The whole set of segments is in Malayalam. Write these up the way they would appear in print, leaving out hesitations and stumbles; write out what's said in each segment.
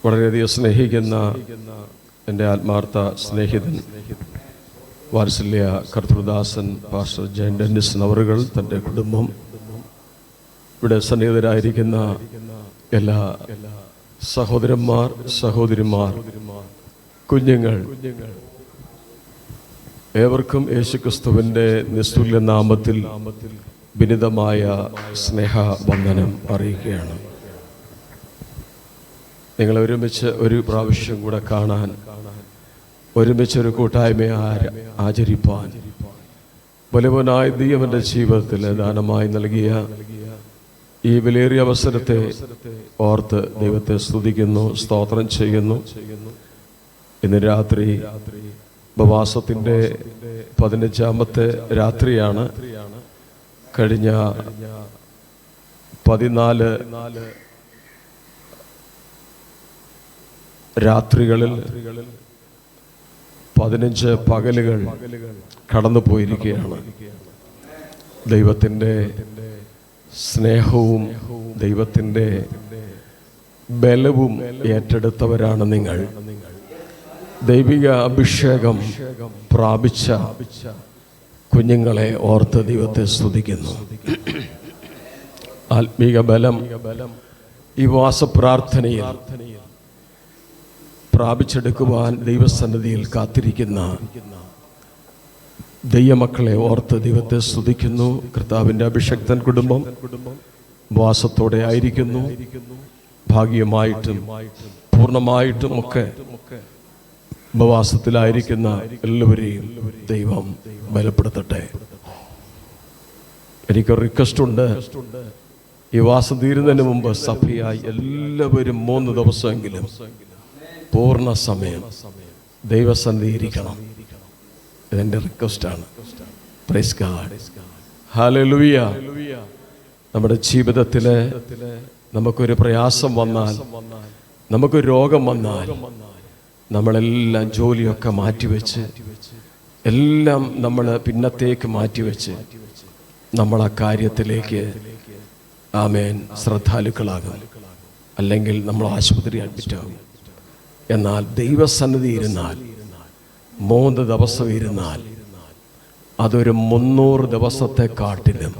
വളരെയധികം സ്നേഹിക്കുന്ന എൻ്റെ ആത്മാർത്ഥ സ്നേഹിതൻ വാത്സല്യ കർത്തൃദാസൻ പാസ്റ്റർ ജയൻ ഡെന്നിസ് അവറുകൾ, തൻ്റെ കുടുംബം, ഇവിടെ സന്നിഹിതരായിരിക്കുന്ന എല്ലാ സഹോദരന്മാർ, സഹോദരിമാർ, കുഞ്ഞുങ്ങൾ, ഏവർക്കും യേശുക്രിസ്തുവിൻ്റെ നിസ്തുല്യ നാമത്തിൽ വിനിതമായ സ്നേഹവന്ദനം അറിയിക്കുകയാണ്. നിങ്ങളെ ഒരുമിച്ച് ഒരു പ്രാവശ്യം കൂടെ കാണാൻ, ഒരുമിച്ചൊരു കൂട്ടായ്മയെ ആചരിപ്പാൻ വലിയവനായ ദൈവം എൻ്റെ ജീവിതത്തിൽ ദാനമായി നൽകിയ ഈ വിലയേറിയ അവസരത്തെ ഓർത്ത് ദൈവത്തെ സ്തുതിക്കുന്നു, സ്തോത്രം ചെയ്യുന്നു. ഇന്ന് രാത്രി ഉപവാസത്തിൻ്റെ 15ാമത്തെ രാത്രിയാണ്. കഴിഞ്ഞ 14 രാത്രികളിൽ 15 പകലുകൾ കടന്നു പോയിരിക്കുകയാണ്. ദൈവത്തിൻ്റെ സ്നേഹവും ദൈവത്തിൻ്റെ ബലവും ഏറ്റെടുത്തവരാണ് നിങ്ങൾ. ദൈവിക അഭിഷേകം പ്രാപിച്ച കുഞ്ഞുങ്ങളെ ഓർത്ത് ദൈവത്തെ സ്തുതിക്കുന്നു. ആത്മീക ബലം ഈ വാസപ്രാർത്ഥനയിൽ പ്രാപിച്ചെടുക്കുവാൻ ദൈവസന്നിധിയിൽ കാത്തിരിക്കുന്ന ദൈവമക്കളെ ഓർത്ത് ദൈവത്തെ സ്തുതിക്കുന്നു. കർത്താവിൻ്റെ അഭിഷക്തൻ കുടുംബം വാസത്തോടെ ആയിരിക്കുന്നു. ഭാഗ്യമായിട്ടും പൂർണ്ണമായിട്ടും ഒക്കെ ഉപവാസത്തിലായിരിക്കുന്ന എല്ലാവരെയും ദൈവം ബലപ്പെടുത്തട്ടെ. എനിക്കൊരു റിക്വസ്റ്റ് ഉണ്ട്. ഈ വാസം തീരുന്നതിന് മുമ്പ് സഭയായി എല്ലാവരും 3 ദിവസമെങ്കിലും പൂർണ്ണ സമയം ദൈവസന്നിധിയിരിക്കണം. ഇതെൻ്റെ റിക്വസ്റ്റാണ്. Praise God. ഹല്ലേലൂയ. നമ്മുടെ ജീവിതത്തിൽ നമുക്കൊരു പ്രയാസം വന്നാൽ, നമുക്കൊരു രോഗം വന്നാൽ, നമ്മളെല്ലാം ജോലിയൊക്കെ മാറ്റിവെച്ച്, എല്ലാം നമ്മൾ പിന്നത്തേക്ക് മാറ്റിവെച്ച് നമ്മൾ ആ കാര്യത്തിലേക്ക് ആമേൻ ശ്രദ്ധാലുക്കളാകും. അല്ലെങ്കിൽ നമ്മൾ ആശുപത്രി അഡ്മിറ്റാകും. എന്നാൽ ദൈവസന്നിധി ഇരുന്നാൽ, 3 ദിവസം ഇരുന്നാൽ, അതൊരു 300 ദിവസത്തെക്കാട്ടിലും,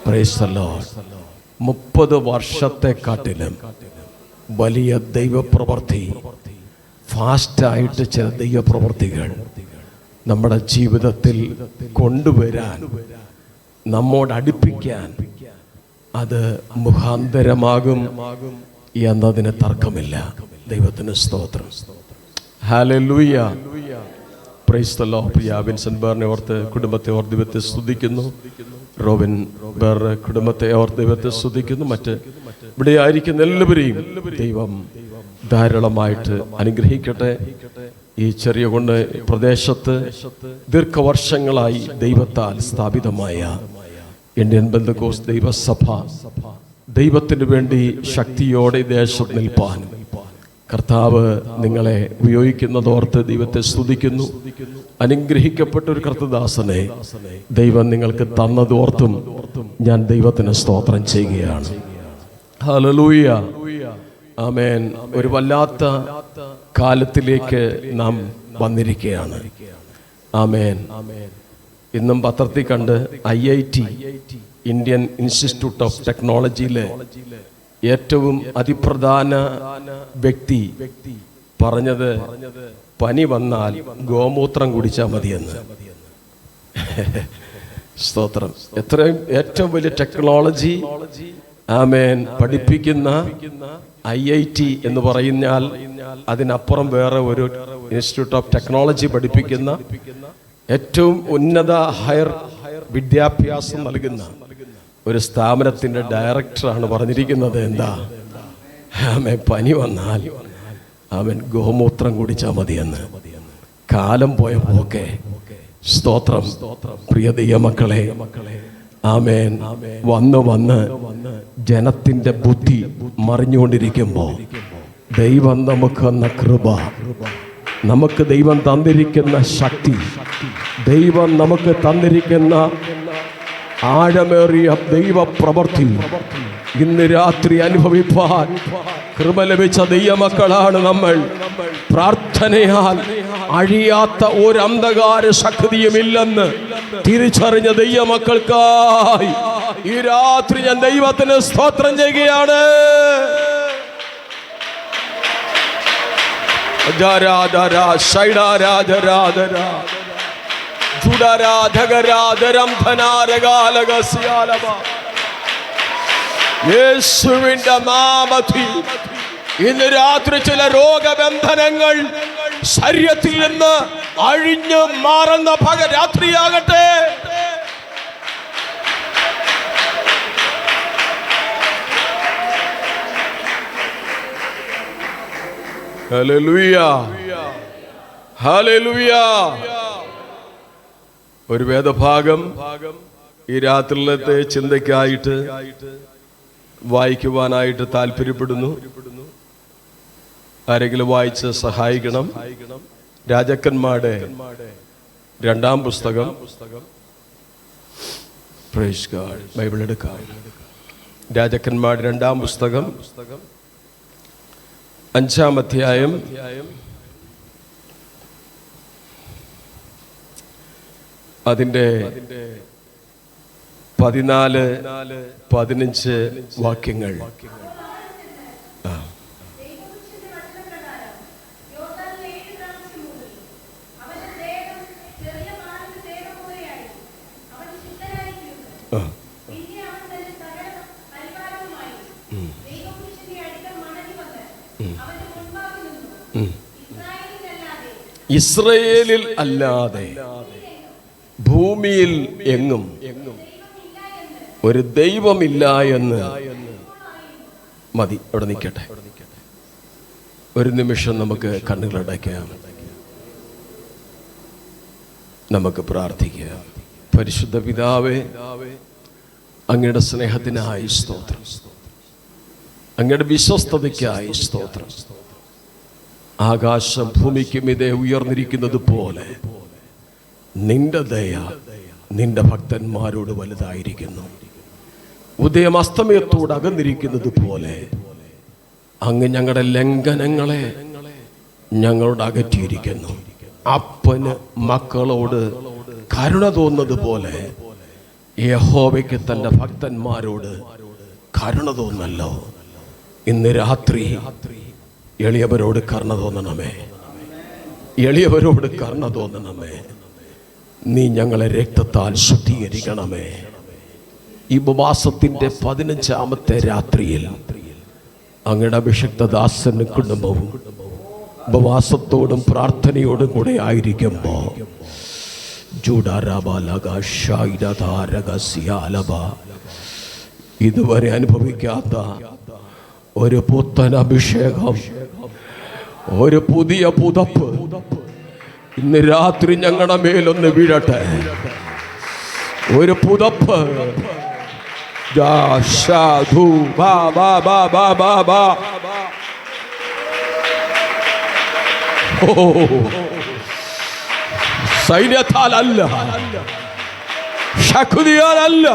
പ്രൈസ് ദി ലോർഡ്, 30 വർഷത്തെക്കാട്ടിലും വലിയ ദൈവപ്രവൃത്തി, ഫാസ്റ്റായിട്ട് ചില ദൈവപ്രവൃത്തികൾ നമ്മുടെ ജീവിതത്തിൽ കൊണ്ടുവരാൻ, നമ്മോട് അടുപ്പിക്കാൻ അത് മുഖാന്തരമാകും എന്നതിന് തർക്കമില്ല. ദൈവത്തിന് സ്തോത്രം. ഹല്ലേലൂയ. Praise the lord. പ്രിയ വിൻസൻ ബേറിനെ ഓർത്ത്, കുടുംബത്തെ ഓർത്ത് ദൈവത്തെ സ്തുതിക്കുന്നു. റോബിൻ ബേർ കുടുംബത്തെ ഓർത്ത് ദൈവത്തെ സ്തുതിക്കുന്നു. മറ്റ് ഇവിടെ ആയിരിക്കുന്ന എല്ലാവരെയും ദൈവം ധാരാളമായിട്ട് അനുഗ്രഹിക്കട്ടെ. ഈ ചെറിയ കൊണ്ട് പ്രദേശത്ത് ദീർഘവർഷങ്ങളായി ദൈവത്താൽ സ്ഥാപിതമായ ഇന്ത്യൻ പെന്തക്കോസ്ത് ദൈവസഭ ദൈവത്തിന് വേണ്ടി ശക്തിയോടെ ദേശത്ത് നിൽപ്പാൻ കർത്താവ് നിങ്ങളെ ഉപയോഗിക്കുന്നതോർത്ത് ദൈവത്തെ സ്തുതിക്കുന്നു. അനുഗ്രഹിക്കപ്പെട്ട ഒരു കർത്തദാസനെ ദൈവം നിങ്ങൾക്ക് തന്നതോർത്തും ഞാൻ ദൈവത്തിന് സ്തോത്രം ചെയ്യുകയാണ്. ഹല്ലേലൂയ. ആമേൻ. ഒരു വല്ലാത്ത കാലത്തിലേക്ക് നാം വന്നിരിക്കുകയാണ്. ആമേൻ. ഇന്നും പത്രത്തിൽ കണ്ട് IIT, ഇന്ത്യൻ ഇൻസ്റ്റിറ്റ്യൂട്ട് ഓഫ് ടെക്നോളജിയിലെ ഏറ്റവും അതിപ്രധാന വ്യക്തി പറഞ്ഞത്, പനി വന്നാൽ ഗോമൂത്രം കുടിച്ചാൽ മതിയെന്ന്. സ്തോത്രം. ഏറ്റവും വലിയ ടെക്നോളജി ആമേൻ പഠിപ്പിക്കുന്ന IIT എന്ന് പറഞ്ഞാൽ അതിനപ്പുറം വേറെ ഒരു ഇൻസ്റ്റിറ്റ്യൂട്ട് ഓഫ് ടെക്നോളജി പഠിപ്പിക്കുന്ന, ഏറ്റവും ഉന്നത ഹയർ വിദ്യാഭ്യാസം നൽകുന്ന ഒരു സ്ഥാപനത്തിൻ്റെ ഡയറക്ടറാണ് പറഞ്ഞിരിക്കുന്നത്, എന്താ, ആമേൻ, പനി വന്നാൽ അവൻ ഗോമൂത്രം കുടിച്ചാൽ മതിയെന്ന്. കാലം പോയപ്പോക്കെ സ്തോത്രം. പ്രിയ ദൈവമക്കളെ, ആമേൻ, വന്ന് ജനത്തിന്റെ ബുദ്ധി മറിഞ്ഞുകൊണ്ടിരിക്കുമ്പോൾ ദൈവം നമുക്ക് തന്ന കൃപ, നമുക്ക് ദൈവം തന്നിരിക്കുന്ന ശക്തി, ദൈവം നമുക്ക് തന്നിരിക്കുന്ന ആഴമേറിയ ദൈവപ്രവൃത്തി ഇന്ന് രാത്രി അനുഭവിപ്പാൻ കൃപ ലഭിച്ച ദൈവമക്കളാണ് നമ്മൾ. പ്രാർത്ഥനയാൽ അഴിയാത്ത ഒരു അന്ധകാര ശക്തിയുമില്ലെന്ന് തിരിച്ചറിഞ്ഞ ദൈവമക്കൾക്കായി ഈ രാത്രി ഞാൻ ദൈവത്തിന് സ്തോത്രം ചെയ്യുകയാണ്. യേശുവിന്റെ നാമത്തിൽ ഇന്ന് രാത്രി ചില രോഗബന്ധനങ്ങൾ ശരീരത്തിൽ നിന്ന് അഴിഞ്ഞു മാറുന്ന രാത്രിയാകട്ടെ. Hallelujah, hallelujah. ഒരു വേദഭാഗം ഈ രാത്രിയിലത്തെ ചിന്തയ്ക്കായിട്ട് വായിക്കുവാനായിട്ട് താല്പര്യപ്പെടുന്നു. ആരെങ്കിലും വായിച്ച് സഹായിക്കണം. രാജാക്കന്മാരുടെ 2-ാം പുസ്തകം. Praise God. ബൈബിൾ എടുക്കാം. രാജാക്കന്മാരുടെ 2-ാം പുസ്തകം 5-ാം അധ്യായം അതിൻ്റെ 14-15 വാക്യങ്ങൾ. ഇസ്രയേലിൽ അല്ലാതെ ഭൂമിയിൽ എങ്ങും ഒരു ദൈവമില്ല എന്ന് മതി. അവിടെ നിൽക്കട്ടെ. ഒരു നിമിഷം നമുക്ക് കണ്ണുകളടയ്ക്കാം. നമുക്ക് പ്രാർത്ഥിക്കാം. പരിശുദ്ധ പിതാവേ, അങ്ങയുടെ സ്നേഹത്തിനായി സ്തോത്രം, അങ്ങയുടെ വിശ്വസ്തതയ്ക്കായി സ്തോത്രം. ആകാശം ഭൂമിക്ക് മീതെ ഉയർന്നിരിക്കുന്നത് പോലെ നിന്റെ ദയ നിന്റെ ഭക്തന്മാരോട് വലുതായിരിക്കുന്നു. ഉദയം അസ്തമയത്തോട് അകന്നിരിക്കുന്നത് പോലെ അങ്ങ് ഞങ്ങളുടെ ലംഘനങ്ങളെ ഞങ്ങളോട് അകറ്റിയിരിക്കുന്നു. അപ്പന് മക്കളോട് കരുണ തോന്നുന്നത് പോലെ യഹോവയ്ക്ക് തൻ്റെ ഭക്തന്മാരോട് കരുണ തോന്നല്ലോ. ഇന്ന് രാത്രി എളിയവരോട് കരുണ തോന്നണമേ, എളിയവരോട് കരുണ തോന്നണമേ. നീ ഞങ്ങളെ രക്തത്താൽ ശുദ്ധീകരിക്കണമേ. ഈ ഉപവാസത്തിൻ്റെ 15-ാമത്തെ രാത്രിയിൽ അങ്ങയുടെ അഭിഷിക്ത ദാസന് കുടുംബവും ഉപവാസത്തോടും പ്രാർത്ഥനയോടും കൂടെ ആയിരിക്കുമ്പോൾ ഇതുവരെ അനുഭവിക്കാത്ത ഒരു പുത്തൻ അഭിഷേകം, ഒരു പുതിയ പുതപ്പ് ഇന്ന് രാത്രി ഞങ്ങളുടെ മേലൊന്ന് വീഴട്ടെ. ഒരു പുതപ്പ്. സൈന്യത്താലല്ല, ശക്തിയാലല്ല,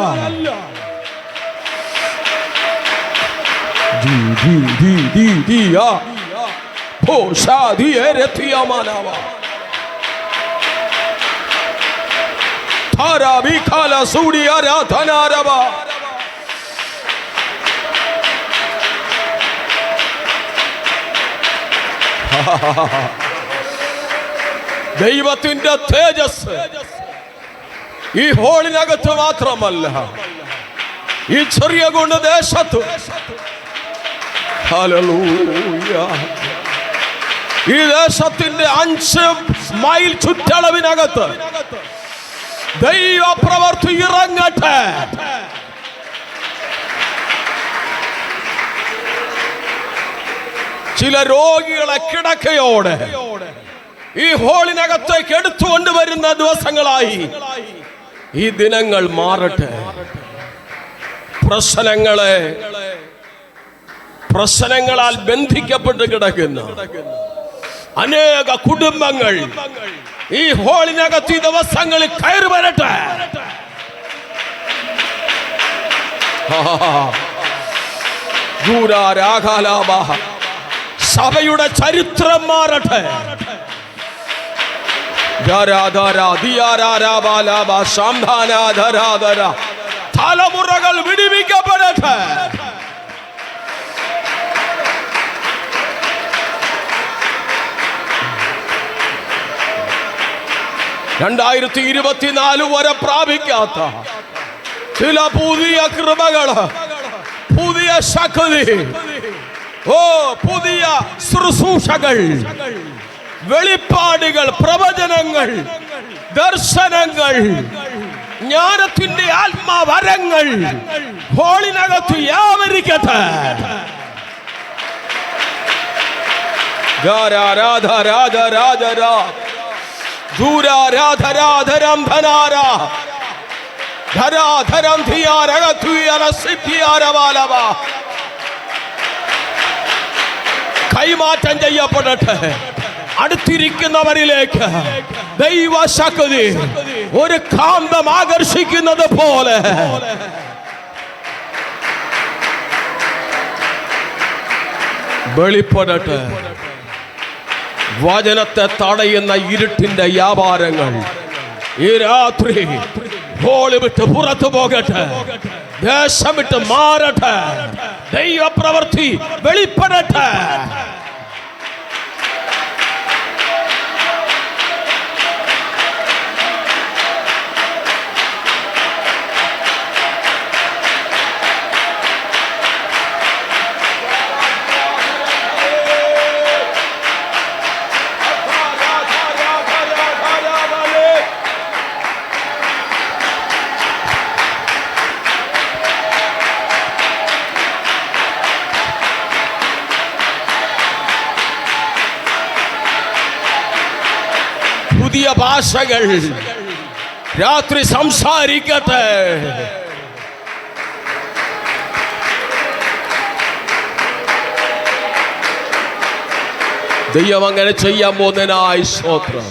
ദൈവത്തിന്റെ തേജസ് ഈ ഹോളിനകത്ത് മാത്രമല്ല, ഈ ചെറിയ കൊണ്ട് ദേശത്ത്. ഹല്ലേലൂയ. ഈ ദേശത്തിന്റെ 5 മൈൽ ചുറ്റളവിനകത്ത് ദൈവ പ്രവൃത്തി ഇറങ്ങട്ടെ. ചില രോഗികളെ കിടക്കയോടെ ഈ ഹോളിനകത്തേക്ക് എടുത്തുകൊണ്ടുവരുന്ന ദിവസങ്ങളായി ഈ ദിനങ്ങൾ മാറട്ടെ. പ്രശ്നങ്ങളാൽ ബന്ധിക്കപ്പെട്ട് കിടക്കുന്ന അനേക കുടുംബങ്ങൾ ഈ ഹോളിനകത്ത് ഈ ദിവസങ്ങളിൽ കയറി വരട്ടെ. സഭയുടെ ചരിത്രം മാറട്ടെ. തലമുറകൾ വിടുവിക്കപ്പെടട്ടെ. 2024 വരെ പ്രാപിക്കാത്ത ചില പുതിയ കൃപകള്, പുതിയ ശക്തി, പുതിയ ശുശ്രൂഷകൾ, വെളിപ്പാടുകൾ, പ്രവചനങ്ങൾ, ദർശനങ്ങൾ, ജ്ഞാനത്തിന്റെ ആത്മാവരങ്ങൾ ഹോളിനകത്ത് വ്യാപരിക്കട്ടെ. കൈമാറ്റം ചെയ്യപ്പെടട്ടെ. അടുത്തിരിക്കുന്നവരിലേക്ക് ദൈവശക്തി ഒരു കാന്തം ആകർഷിക്കുന്നത് പോലെ വെളിപ്പെടട്ടെ. വചനത്തെ തടയുന്ന ഇരുട്ടിന്റെ വ്യാപാരങ്ങൾ ഈ രാത്രി ഹോളി വിട്ട് പുറത്തു പോകട്ടെ. ദേശം വിട്ട് മാറട്ടെ. ദൈവപ്രവൃത്തി വെളിപ്പെടട്ടെ. പുതിയ ഭാഷകൾ രാത്രി സംസാരിക്കട്ടെ. ദൈവം അങ്ങനെ ചെയ്യാൻ പോകുന്നതിനായി സ്തോത്രം.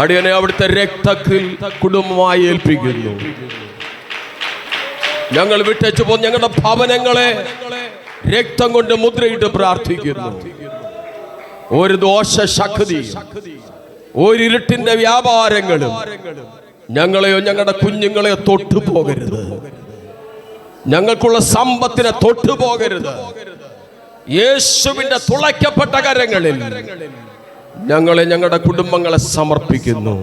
അടിയനെ അവിടുത്തെ രക്തത്തിൽ കുടുംബമായി ഏൽപ്പിക്കുന്നു. ഞങ്ങൾ വിട്ടു പോകുന്ന ഞങ്ങളുടെ ഭവനങ്ങളെ രക്തം കൊണ്ട് മുദ്രയിട്ട് പ്രാർത്ഥിക്കുന്നു. ഒരു ദോഷശക്തി, ഒരിരുട്ടിന്റെ വ്യാപാരങ്ങളും ഞങ്ങളെയോ ഞങ്ങളുടെ കുഞ്ഞുങ്ങളെയോ തൊട്ടുപോകരുത്. ഞങ്ങൾക്കുള്ള സമ്പത്തിനെ തൊട്ടുപോകരുത്. യേശുവിന്റെ തുളയ്ക്കപ്പെട്ട കരങ്ങളിൽ ഞങ്ങളെ, ഞങ്ങളുടെ കുടുംബങ്ങളെ സമർപ്പിക്കുന്നു.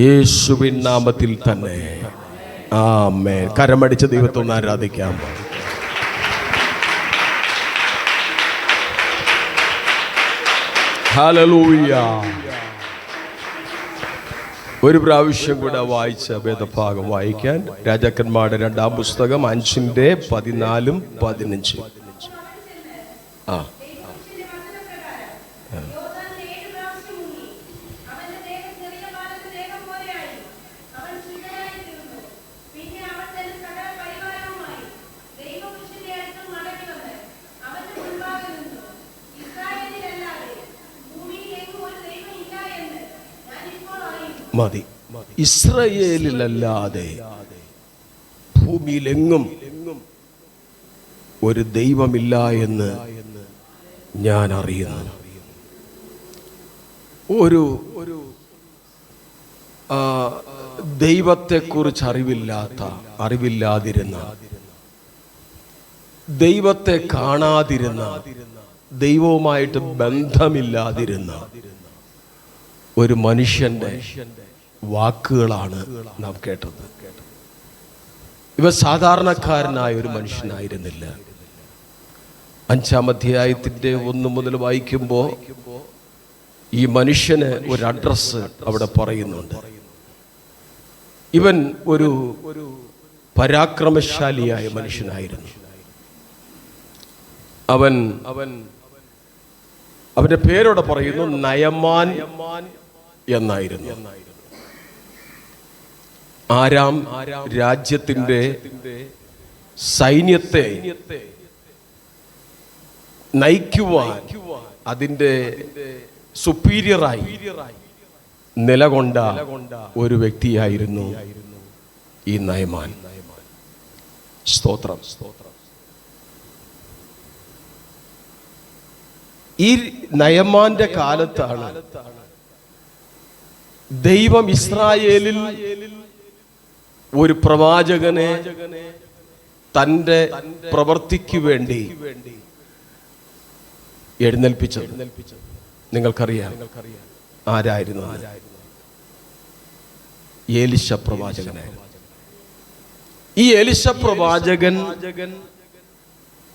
യേശുവിൻ നാമത്തിൽ തന്നെ ആമേൻ. കരമടിച്ച് ദൈവത്തെ ഒന്ന് ആരാധിക്കാം. ഹല്ലേലൂയ. ഒരു പ്രാവശ്യം കൂടെ വായിച്ച വേദഭാഗം വായിക്കാൻ. രാജാക്കന്മാരുടെ 2-ാം പുസ്തകം 5-14-15. മതി. ഇസ്രായേലിലല്ലാതെ ഭൂമിയിലെങ്ങും ഒരു ദൈവമില്ല എന്ന് ഞാൻ അറിയുന്നു. ഒരു ദൈവത്തെക്കുറിച്ച് അറിവില്ലാതിരുന്ന, ദൈവത്തെ കാണാതിരുന്ന, ദൈവവുമായിട്ട് ബന്ധമില്ലാതിരുന്ന ഒരു മനുഷ്യന്റെ വാക്കുകളാണ് നാം കേട്ടത്. ഇവ സാധാരണക്കാരനായ ഒരു മനുഷ്യനായിരുന്നില്ല. 5-ാം അധ്യായത്തിന്റെ 1 മുതൽ വായിക്കുമ്പോൾ ഈ മനുഷ്യന് ഒരു അഡ്രസ് അവിടെ പറയുന്നുണ്ട്. ഇവൻ ഒരു പരാക്രമശാലിയായ മനുഷ്യനായിരുന്നു. അവന്റെ പേരോടെ പറയുന്നു നയമാൻ എന്നായിരുന്നു. ആരാം രാജ്യത്തിന്റെ സൈന്യത്തെ നയിക്കുവാൻ അതിന്റെ സുപ്പീരിയറായി നിലകൊണ്ട ഒരു വ്യക്തിയായിരുന്നു ഈ നയമാൻ. സ്തോത്രം. ഈ നയമാന്റെ കാലത്താണ് ദൈവം ഇസ്രായേലിൽ ഒരു പ്രവാചകനെ തൻ്റെ പ്രവൃത്തിക്ക് വേണ്ടി എഴുന്നേൽപ്പിച്ചത്. നിങ്ങൾക്കറിയാം ആരായിരുന്നു? എലീശ പ്രവാചകനായിരുന്നു. ഈ എലീശ പ്രവാചകൻ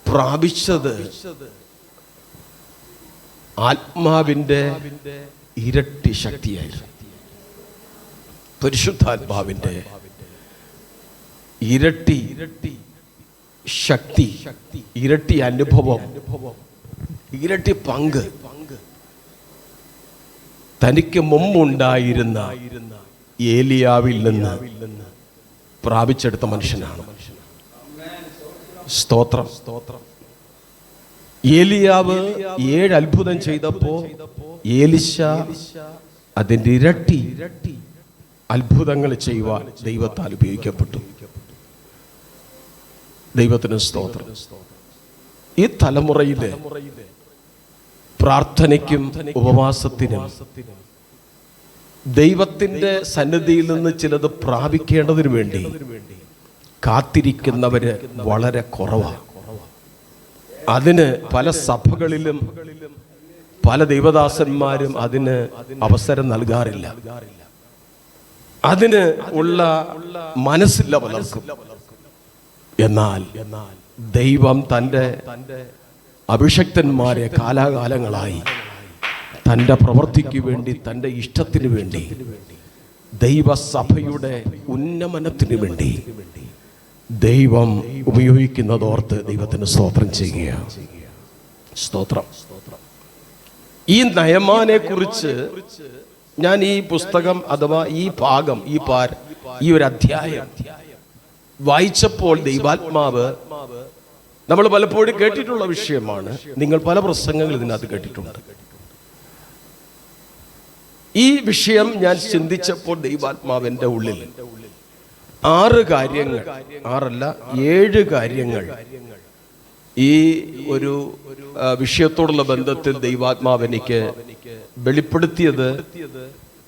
പ്രാപിച്ചത് ആത്മാവിന്റെ ഇരട്ടി ശക്തിയായിരുന്നു. പരിശുദ്ധാത്മാവിന്റെ ഇരട്ടി ശക്തി, ഇരട്ടി അനുഭവം, ഇരട്ടി പങ്ക് തനിക്ക് മുമ്പുണ്ടായിരുന്ന ഏലിയാവിൽ നിന്ന് പ്രാപിച്ചെടുത്ത മനുഷ്യനാണ്. സ്തോത്രം. ഏലിയാവ് 7 അത്ഭുതം ചെയ്തപ്പോ എലീശ അതിന്റെ ഇരട്ടി അത്ഭുതങ്ങൾ ചെയ്യുവാൻ ദൈവത്താൽ ഉപയോഗിക്കപ്പെട്ടു. ദൈവത്തിന് സ്തോത്രം. ഈ തലമുറയിലെ പ്രാർത്ഥനയ്ക്കും ഉപവാസത്തിനും ദൈവത്തിന്റെ സന്നിധിയിൽ നിന്ന് ചിലത് പ്രാപിക്കേണ്ടതിനു വേണ്ടി കാത്തിരിക്കുന്നവര് വളരെ കുറവാണ്. അതിന് പല സഭകളിലും പല ദൈവദാസന്മാരും അതിന് അവസരം നൽകാറില്ല. അതിന് ഉള്ള മനസ്സില്ല പലർക്കും. എന്നാൽ ദൈവം തൻ്റെ അഭിഷക്തന്മാരെ കാലാകാലങ്ങളായി തൻ്റെ പ്രവൃത്തിക്ക് വേണ്ടി, തൻ്റെ ഇഷ്ടത്തിന് വേണ്ടി, ദൈവസഭയുടെ ഉന്നമനത്തിന് വേണ്ടി ദൈവം ഉപയോഗിക്കുന്നതോർത്ത് ദൈവത്തിന് സ്തോത്രം ചെയ്യുക. സ്തോത്രം. ഈ നയമാനെ കുറിച്ച് ഞാൻ ഈ പുസ്തകം അഥവാ ഈ ഭാഗം, ഈ ഒരു അധ്യായം വായിച്ചപ്പോൾ ദൈവാത്മാവ്, നമ്മൾ പലപ്പോഴും കേട്ടിട്ടുള്ള വിഷയമാണ്, നിങ്ങൾ പല പ്രസംഗങ്ങൾ ഇതിനകത്ത് കേട്ടിട്ടുണ്ട്. ഈ വിഷയം ഞാൻ ചിന്തിച്ചപ്പോൾ ദൈവാത്മാവിന്റെ ഉള്ളിൽ 6 കാര്യങ്ങൾ, 7 കാര്യങ്ങൾ ഈ ഒരു വിഷയത്തോടുള്ള ബന്ധത്തിൽ ദൈവാത്മാവ് എനിക്ക് വെളിപ്പെടുത്തിയത്.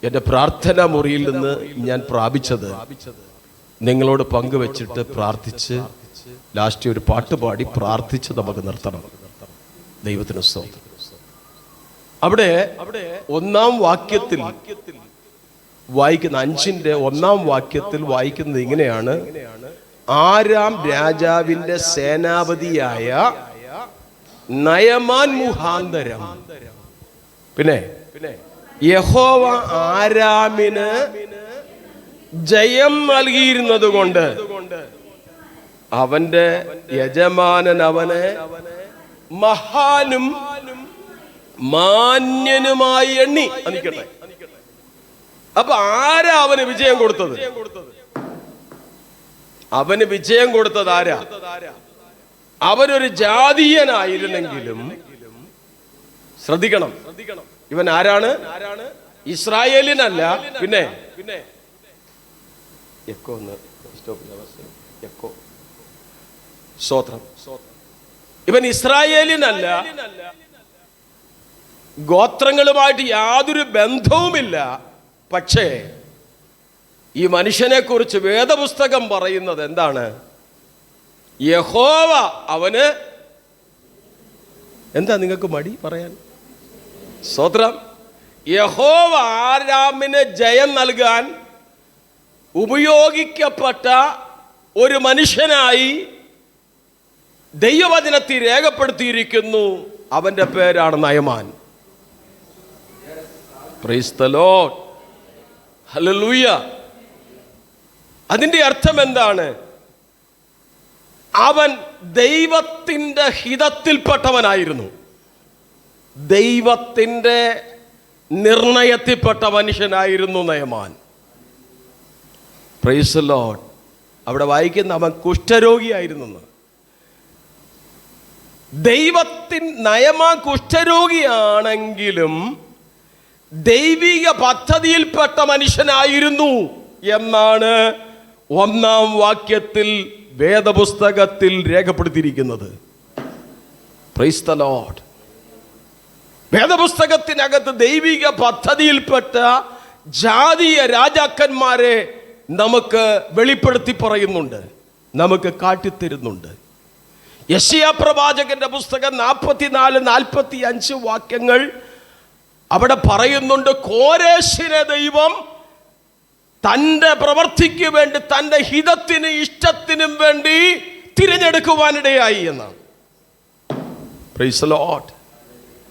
എൻ്റെ പ്രാർത്ഥനാ മുറിയിൽ നിന്ന് ഞാൻ പ്രാപിച്ചത് നിങ്ങളോട് പങ്കുവെച്ചിട്ട് പ്രാർത്ഥിച്ച് ലാസ്റ്റ് ഒരു പാട്ട് പാടി പ്രാർത്ഥിച്ച് നമുക്ക് നിർത്തണം. ദൈവത്തിന് സ്തോത്രം. അവിടെ 1-ാം വാക്യത്തിൽ വായിക്കുന്ന 5-ന്റെ 1-ാം വാക്യത്തിൽ വായിക്കുന്നത് ഇങ്ങനെയാണ്: ആരാം രാജാവിന്റെ സേനാപതിയായ നയമാൻ മുഖാന്തരം പിന്നെ യഹോവ ആരാമിന് ജയം നൽകിയിരുന്നത് കൊണ്ട് അവന്റെ യജമാനൻ അവനെ മഹാനും മാന്യനുമായി എണ്ണി. അനിക്കട്ടെ. അപ്പൊ ആരാ അവന് വിജയം കൊടുത്തത്? അവന് വിജയം കൊടുത്തത് ആരാ? അവനൊരു ജാതീയനായിരുന്നെങ്കിലും ശ്രദ്ധിക്കണം, ഇവൻ ആരാണ്? ഇസ്രായേലിനല്ല. പിന്നെ ഇവൻ ഇസ്രായേലിനല്ല, ഗോത്രങ്ങളുമായിട്ട് യാതൊരു ബന്ധവുമില്ല. പക്ഷേ ഈ മനുഷ്യനെ കുറിച്ച് വേദപുസ്തകം പറയുന്നത് എന്താണ്? യഹോവ അവന് എന്താ? നിങ്ങൾക്ക് മടി പറയാൻ? സ്തോത്രം. യഹോവ ആരാമിന് ജയം നൽകാൻ ഉപയോഗിക്കപ്പെട്ട ഒരു മനുഷ്യനായി ദൈവവചനത്തിൽ രേഖപ്പെടുത്തിയിരിക്കുന്നു. അവന്റെ പേരാണ് Naaman. Price the lord. Hallelujah. അതിന്റെ അർത്ഥം എന്താണ്? അവൻ ദൈവത്തിന്റെ ഹിതത്തിൽപ്പെട്ടവനായിരുന്നു, ദൈവത്തിന്റെ നിർണയത്തിൽപ്പെട്ട മനുഷ്യനായിരുന്നു നയമാൻ. Price the Lord. അവിടെ വായിക്കുന്ന അവൻ കുഷ്ഠരോഗിയായിരുന്നു. നയമാൻ കുഷ്ഠരോഗിയാണെങ്കിലും ദൈവിക പദ്ധതിയിൽപ്പെട്ട മനുഷ്യനായിരുന്നു എന്നാണ് 1-ാം വാക്യത്തിൽ വേദപുസ്തകത്തിൽ രേഖപ്പെടുത്തിയിരിക്കുന്നത്. Price the Lord. വേദപുസ്തകത്തിനകത്ത് ദൈവിക പദ്ധതിയിൽപ്പെട്ട ജാതീയ രാജാക്കന്മാരെ നമുക്ക് വെളിപ്പെടുത്തി പറയുന്നുണ്ട്, നമുക്ക് കാട്ടിത്തരുന്നുണ്ട്. യെശയ്യാ പ്രവാചകന്റെ പുസ്തകം 44-45 വാക്യങ്ങൾ അവിടെ പറയുന്നുണ്ട്. കോരേശിനെ ദൈവം തൻ്റെ പ്രവൃത്തിക്ക് വേണ്ടി, തൻ്റെ ഹിതത്തിനും ഇഷ്ടത്തിനും വേണ്ടി തിരഞ്ഞെടുക്കുവാനിടയായി എന്നാണ്. Price the lord.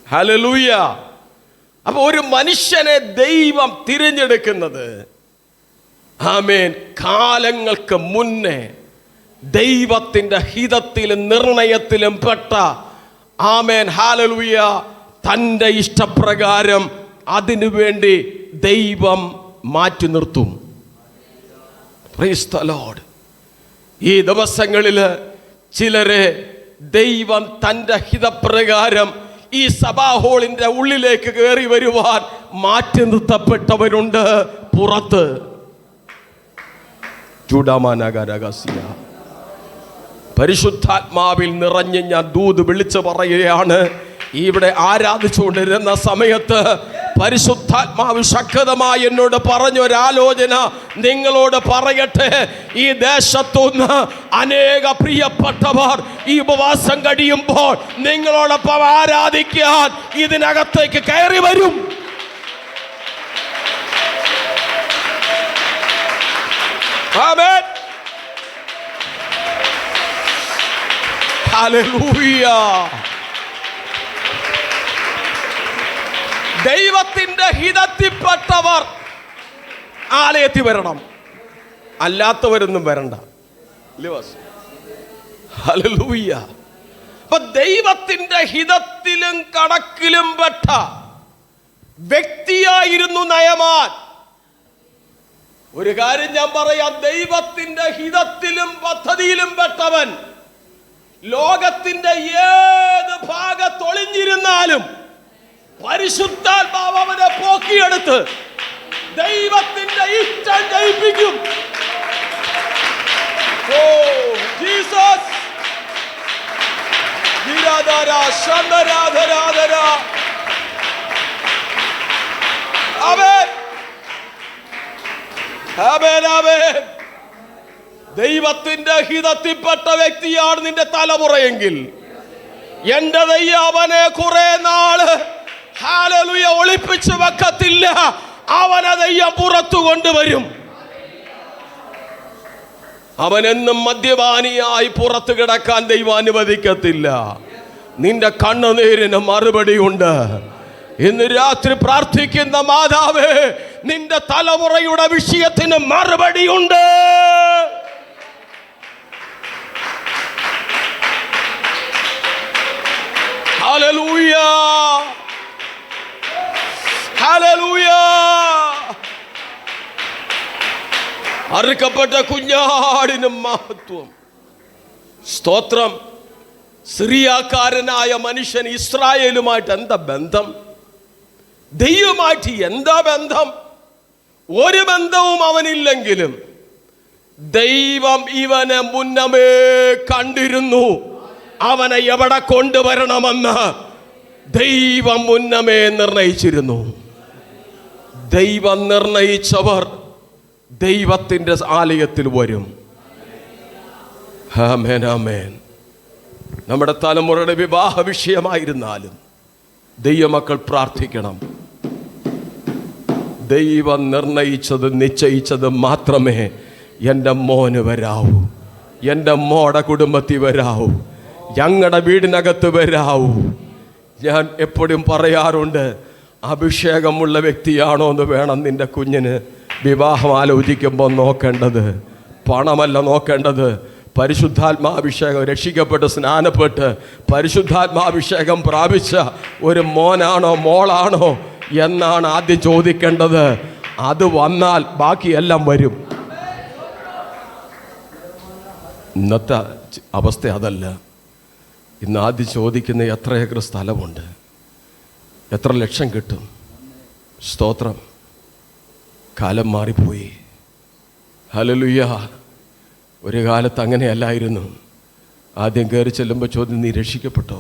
ഹല്ലേലൂയ. അപ്പൊ ഒരു മനുഷ്യനെ ദൈവം തിരഞ്ഞെടുക്കുന്നത്, ആമേൻ, കാലങ്ങൾക്ക് മുന്നേ ദൈവത്തിൻ്റെ ഹിതത്തിലും നിർണയത്തിലും പെട്ട, ആമേൻ, ഹല്ലേലൂയ, തൻ്റെ ഇഷ്ടപ്രകാരം അതിനു വേണ്ടി ദൈവം മാറ്റി നിർത്തും. Price the Lord. ഈ ദിവസങ്ങളിൽ ചിലരെ ദൈവം തൻ്റെ ഹിതപ്രകാരം ഈ സഭാ ഹാളിന്റെ ഉള്ളിലേക്ക് കയറി വരുവാൻ മാറ്റി നിർത്തപ്പെട്ടവരുണ്ട് പുറത്ത്. പരിശുദ്ധാത്മാവിൽ നിറഞ്ഞ് ഞാൻ ദൂത് വിളിച്ചു പറയുകയാണ്. ഇവിടെ ആരാധിച്ചുകൊണ്ടിരുന്ന സമയത്ത് പരിശുദ്ധാത്മാവ് ശക്തമായി എന്നോട് പറഞ്ഞൊരാലോചന നിങ്ങളോട് പറയട്ടെ. ഈ ദേശത്തുനിന്ന് അനേക പ്രിയപ്പെട്ടവർ ഈ ഉപവാസം കഴിയുമ്പോൾ നിങ്ങളോടൊപ്പം ആരാധിക്കാൻ ഇതിനകത്തേക്ക് കയറി വരും. ആമേൻ. ഹല്ലേലൂയ. ദൈവത്തിന്റെ ഹിതത്തിൽപ്പെട്ടവർ ആലയത്തിൽ വരണം, അല്ലാത്തവരൊന്നും വരണ്ട. ഹല്ലേലൂയ. അപ്പൊ ദൈവത്തിന്റെ ഹിതത്തിലും കണക്കിലും പെട്ട വ്യക്തിയായിരുന്നു നയമാൻ. ഒരു കാര്യം ഞാൻ പറയാം, ദൈവത്തിന്റെ ഹിതത്തിലും പദ്ധതിയിലും പെട്ടവൻ ലോകത്തിന്റെ ഏത് ഭാഗത്തൊളിഞ്ഞിരുന്നാലും പരിശുദ്ധാത്മാവ് അവനെ പോക്കിയെടുത്ത് ദൈവത്തിന്റെ ഇഷ്ടം ജയിപ്പിക്കും. Oh Jesus. ആമേൻ. ആമേൻ. ആമേൻ. ദൈവത്തിന്റെ ഹിതത്തിൽപ്പെട്ട വ്യക്തിയാണ് നിന്റെ തലമുറയെങ്കിൽ എന്റെ ദൈവം അവനെ കുറെ നാള്, ഹല്ലേലൂയ, ഒളിപ്പിച്ച് വെക്കത്തില്ല. അവനെ ദൈവം പുറത്തു കൊണ്ടുവരും. അവനെന്നും മദ്യപാനിയായി പുറത്തു കിടക്കാൻ ദൈവം അനുവദിക്കത്തില്ല. നിന്റെ കണ്ണുനീരിന് മറുപടിയുണ്ട്. ഇന്ന് രാത്രി പ്രാർത്ഥിക്കുന്ന മാതാവേ, നിന്റെ തലമുറയുടെ വിഷയത്തിന് മറുപടിയുണ്ട്. ഹല്ലേലൂയ. ഹല്ലേലൂയ. അറുക്കപ്പെട്ട കുഞ്ഞാടിന് മഹത്വം. സ്തോത്രം. സിറിയക്കാരനായ മനുഷ്യൻ ഇസ്രായേലുമായിട്ട് എന്താ ബന്ധം? ദൈവമായിട്ട് എന്താ ബന്ധം? ഒരു ബന്ധവും അവനില്ലെങ്കിലും ദൈവം ഇവനെ മുന്നമേ കണ്ടിരുന്നു. അവനെ എവിടെ കൊണ്ടുവരണമെന്ന് ദൈവം മുന്നമേ നിർണയിച്ചിരുന്നു. ദൈവം നിർണയിച്ചവർ ദൈവത്തിൻ്റെ ആലയത്തിൽ വരും. ആമേൻ. ആമേൻ. നമ്മുടെ തലമുറയുടെ വിവാഹ വിഷയമായിരുന്നാലും ദൈവമക്കൾ പ്രാർത്ഥിക്കണം. ദൈവം നിർണയിച്ചത്, നിശ്ചയിച്ചത് മാത്രമേ എൻ്റെ മോന് വരാവൂ, എൻ്റെ മോടെ കുടുംബത്തിൽ വരാവൂ, ഞങ്ങളുടെ വീടിനകത്ത് വരാവൂ. ഞാൻ എപ്പോഴും പറയാറുണ്ട്, അഭിഷേകമുള്ള വ്യക്തിയാണോ എന്ന് വേണം നിൻ്റെ കുഞ്ഞിന് വിവാഹം ആലോചിക്കുമ്പോൾ നോക്കേണ്ടത്. പണമല്ല നോക്കേണ്ടത്. പരിശുദ്ധാത്മാഭിഷേകം, രക്ഷിക്കപ്പെട്ട് സ്നാനപ്പെട്ട് പരിശുദ്ധാത്മാഭിഷേകം പ്രാപിച്ച ഒരു മോനാണോ മോളാണോ എന്നാണ് ആദ്യം ചോദിക്കേണ്ടത്. അത് വന്നാൽ ബാക്കിയെല്ലാം വരും. ഇന്നത്തെ അവസ്ഥ അതല്ല. ഇന്ന് ആദ്യം ചോദിക്കുന്ന എത്ര ഏക്കർ സ്ഥലമുണ്ട്, എത്ര ലക്ഷം കിട്ടും. സ്തോത്രം. കാലം മാറിപ്പോയി. ഹല്ലേലൂയ. ഒരു കാലത്ത് അങ്ങനെയല്ലായിരുന്നു. ആദ്യം കയറി ചെല്ലുമ്പോൾ ചോദ്യം, നീ രക്ഷിക്കപ്പെട്ടോ?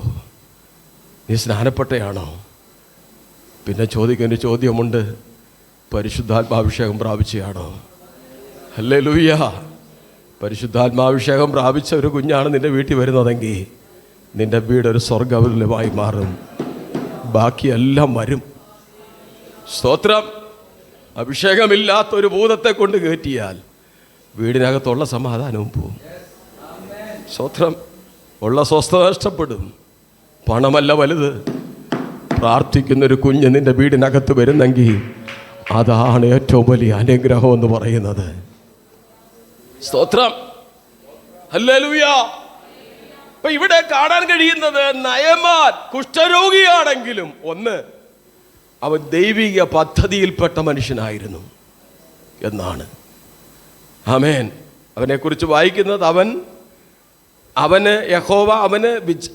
നീ സ്നാനപ്പെട്ടയാണോ? പിന്നെ ചോദിക്കുന്ന ചോദ്യമുണ്ട്, പരിശുദ്ധാത്മാഭിഷേകം പ്രാപിച്ചയാണോ? ഹല്ലേലൂയ. പരിശുദ്ധാത്മാഭിഷേകം പ്രാപിച്ച ഒരു കുഞ്ഞാണ് നിൻ്റെ വീട്ടിൽ വരുന്നതെങ്കിൽ നിൻ്റെ വീടൊരു സ്വർഗ്ഗതുല്യമായി മാറും. ബാക്കിയെല്ലാം വരും. സ്തോത്രം. അഭിഷേകമില്ലാത്തൊരു ഭൂതത്തെ കൊണ്ട് കയറ്റിയാൽ വീടിനകത്തുള്ള സമാധാനവും പോവും. സ്തോത്രം. ഉള്ള സ്വസ്ഥത നഷ്ടപ്പെടും. പണമല്ല വലുത്. പ്രാർത്ഥിക്കുന്നൊരു കുഞ്ഞ് നിൻ്റെ വീടിനകത്ത് വരുന്നെങ്കിൽ അതാണ് ഏറ്റവും വലിയ അനുഗ്രഹം എന്ന് പറയുന്നത്. സ്തോത്രം. ഹല്ലേലൂയ. അപ്പൊ ഇവിടെ കാണാൻ കഴിയുന്നത്, നയമാൻ കുഷ്ഠരോഗിയാണെങ്കിലും അവൻ ദൈവിക പദ്ധതിയിൽപ്പെട്ട മനുഷ്യനായിരുന്നു എന്നാണ്. ആമേൻ. അവനെക്കുറിച്ച് വായിക്കുന്നത്,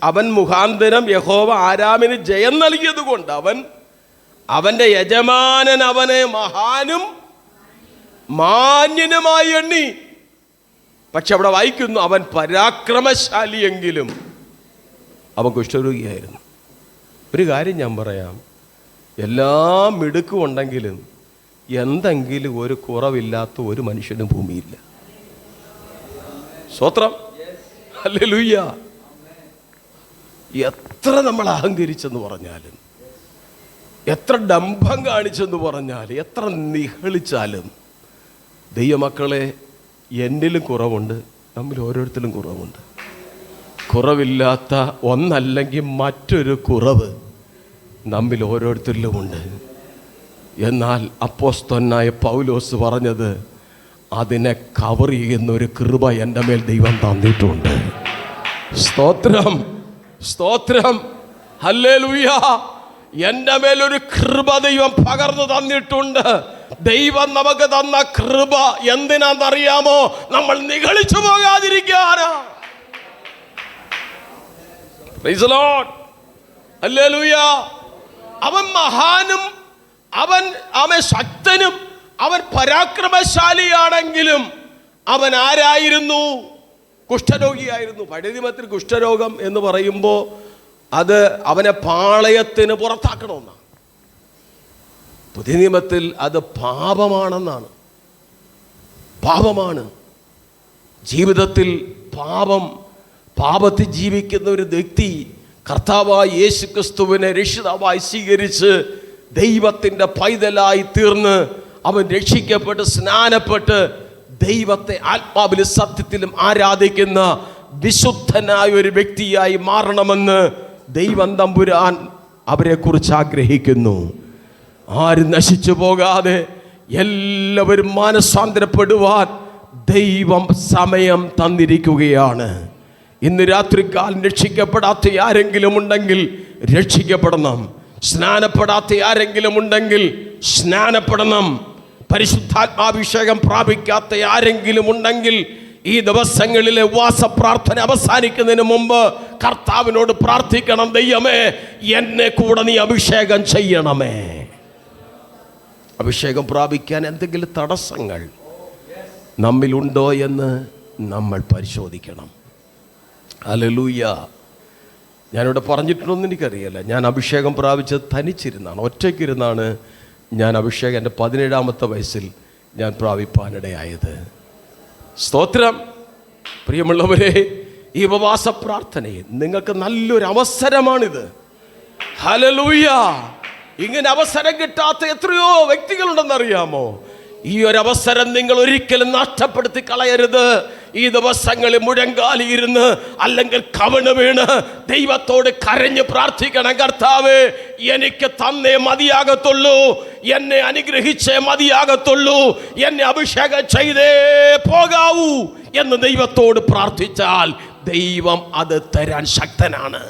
അവൻ മുഖാന്തരം യഹോവ ആരാമിന് ജയം നൽകിയത് കൊണ്ട് അവന്റെ യജമാനൻ അവനെ മഹാനും മാന്യനുമായി എണ്ണി. പക്ഷെ അവിടെ വായിക്കുന്നു, അവൻ പരാക്രമശാലിയെങ്കിലും അവൻ കുഷ്ഠരോഗിയായിരുന്നു. ഒരു കാര്യം ഞാൻ പറയാം, എല്ലാം മിടുക്കുമുണ്ടെങ്കിലും എന്തെങ്കിലും ഒരു കുറവില്ലാത്ത ഒരു മനുഷ്യനും ഭൂമിയില്ല. സ്തോത്രം. ഹല്ലേലൂയ. എത്ര നമ്മൾ അഹങ്കരിച്ചെന്ന് പറഞ്ഞാലും, എത്ര ഡംഭം കാണിച്ചെന്ന് പറഞ്ഞാലും, എത്ര നിഹളിച്ചാലും, ദൈവമക്കളെ, എന്നിലും കുറവുണ്ട്, നമ്മിൽ ഓരോരുത്തരും കുറവുണ്ട്. കുറവില്ലാത്ത ഒന്നല്ലെങ്കിൽ മറ്റൊരു കുറവ് നമ്മിൽ ഓരോരുത്തരിലുമുണ്ട്. എന്നാൽ അപ്പോസ്തലനായ പൗലോസ് പറഞ്ഞത്, അതിനെ കവർ ചെയ്യുന്ന ഒരു കൃപ എൻ്റെ മേൽ ദൈവം തന്നിട്ടുണ്ട്. സ്തോത്രം. സ്തോത്രം. ഹല്ലേലൂയ. എൻ്റെ മേലൊരു കൃപ ദൈവം പകർന്നു തന്നിട്ടുണ്ട്. ദൈവം നമുക്ക് തന്ന കൃപ എന്തിനാണെന്നറിയാമോ? നമ്മൾ നിഗളിച്ചു പോകാതിരിക്കാനാ. Praise the lord. ഹല്ലേലൂയ. അവൻ മഹാനും അവൻ ശക്തനും അവൻ പരാക്രമശാലിയാണെങ്കിലും അവൻ ആരായിരുന്നു? കുഷ്ഠരോഗിയായിരുന്നു. പഴയ നിയമത്തിൽ കുഷ്ഠരോഗം എന്ന് പറയുമ്പോൾ അത് അവനെ പാളയത്തിന് പുറത്താക്കണമെന്നാണ്. പുതിയ നിയമത്തിൽ അത് പാപമാണെന്നാണ്. പാപമാണ്. ജീവിതത്തിൽ പാപത്തിൽ ജീവിക്കുന്ന ഒരു വ്യക്തി കർത്താവായ യേശുക്രിസ്തുവിനെ രക്ഷിതാവായി സ്വീകരിച്ച് ദൈവത്തിൻ്റെ പൈതലായി തീർന്ന് അവൻ രക്ഷിക്കപ്പെട്ട് സ്നാനപ്പെട്ട് ദൈവത്തെ ആത്മാവിലും സത്യത്തിലും ആരാധിക്കുന്ന വിശുദ്ധനായ ഒരു വ്യക്തിയായി മാറണമെന്ന് ദൈവം തമ്പുരാൻ അവരെക്കുറിച്ച് ആഗ്രഹിക്കുന്നു. ആരും നശിച്ചു പോകാതെ എല്ലാവരും മാനസാന്തരപ്പെടുവാൻ ദൈവം സമയം തന്നിരിക്കുകയാണ്. ഇന്ന് രാത്രികാലം രക്ഷിക്കപ്പെടാത്ത ആരെങ്കിലും ഉണ്ടെങ്കിൽ രക്ഷിക്കപ്പെടണം. സ്നാനപ്പെടാത്ത ആരെങ്കിലും ഉണ്ടെങ്കിൽ സ്നാനപ്പെടണം. പരിശുദ്ധാത്മാഭിഷേകം പ്രാപിക്കാത്ത ആരെങ്കിലും ഉണ്ടെങ്കിൽ ഈ ദിവസങ്ങളിലെ ഉപവാസപ്രാർത്ഥന അവസാനിക്കുന്നതിന് മുമ്പ് കർത്താവിനോട് പ്രാർത്ഥിക്കണം, ദൈവമേ എന്നെ കൂടെ നീ അഭിഷേകം ചെയ്യണമേ. അഭിഷേകം പ്രാപിക്കാൻ എന്തെങ്കിലും തടസ്സങ്ങൾ നമ്മിലുണ്ടോ എന്ന് നമ്മൾ പരിശോധിക്കണം. ഹല്ലേലൂയ. ഞാനിവിടെ പറഞ്ഞിട്ടുണ്ടോയെന്ന് എനിക്കറിയില്ല. ഞാൻ അഭിഷേകം പ്രാപിച്ചത് തനിച്ചിരുന്നാണ്, ഒറ്റയ്ക്കിരുന്നാണ് ഞാൻ അഭിഷേകം എൻ്റെ 17-ാമത്തെ വയസ്സിൽ ഞാൻ പ്രാപിപ്പാനിടയായത്. സ്തോത്രം. പ്രിയമുള്ളവരെ, ഈ ഉപവാസ പ്രാർത്ഥനയിൽ നിങ്ങൾക്ക് നല്ലൊരു അവസരമാണിത്. ഹല്ലേലൂയ. ഇങ്ങനെ അവസരം കിട്ടാത്ത എത്രയോ വ്യക്തികളുണ്ടെന്നറിയാമോ? ഈ ഒരു അവസരം നിങ്ങൾ ഒരിക്കലും നഷ്ടപ്പെടുത്തി കളയരുത്. ഈ ദിവസങ്ങളിൽ മുഴങ്കാലിയിരുന്ന് അല്ലെങ്കിൽ കവണ് വീണ് ദൈവത്തോട് കരഞ്ഞ് പ്രാർത്ഥിക്കണം, കർത്താവേ എനിക്ക് തന്നേ മതിയാകത്തുള്ളൂ, എന്നെ അനുഗ്രഹിച്ചേ മതിയാകത്തുള്ളൂ, എന്നെ അഭിഷേകം ചെയ്തേ പോകാവൂ എന്ന് ദൈവത്തോട് പ്രാർത്ഥിച്ചാൽ ദൈവം അത് തരാൻ ശക്തനാണ്.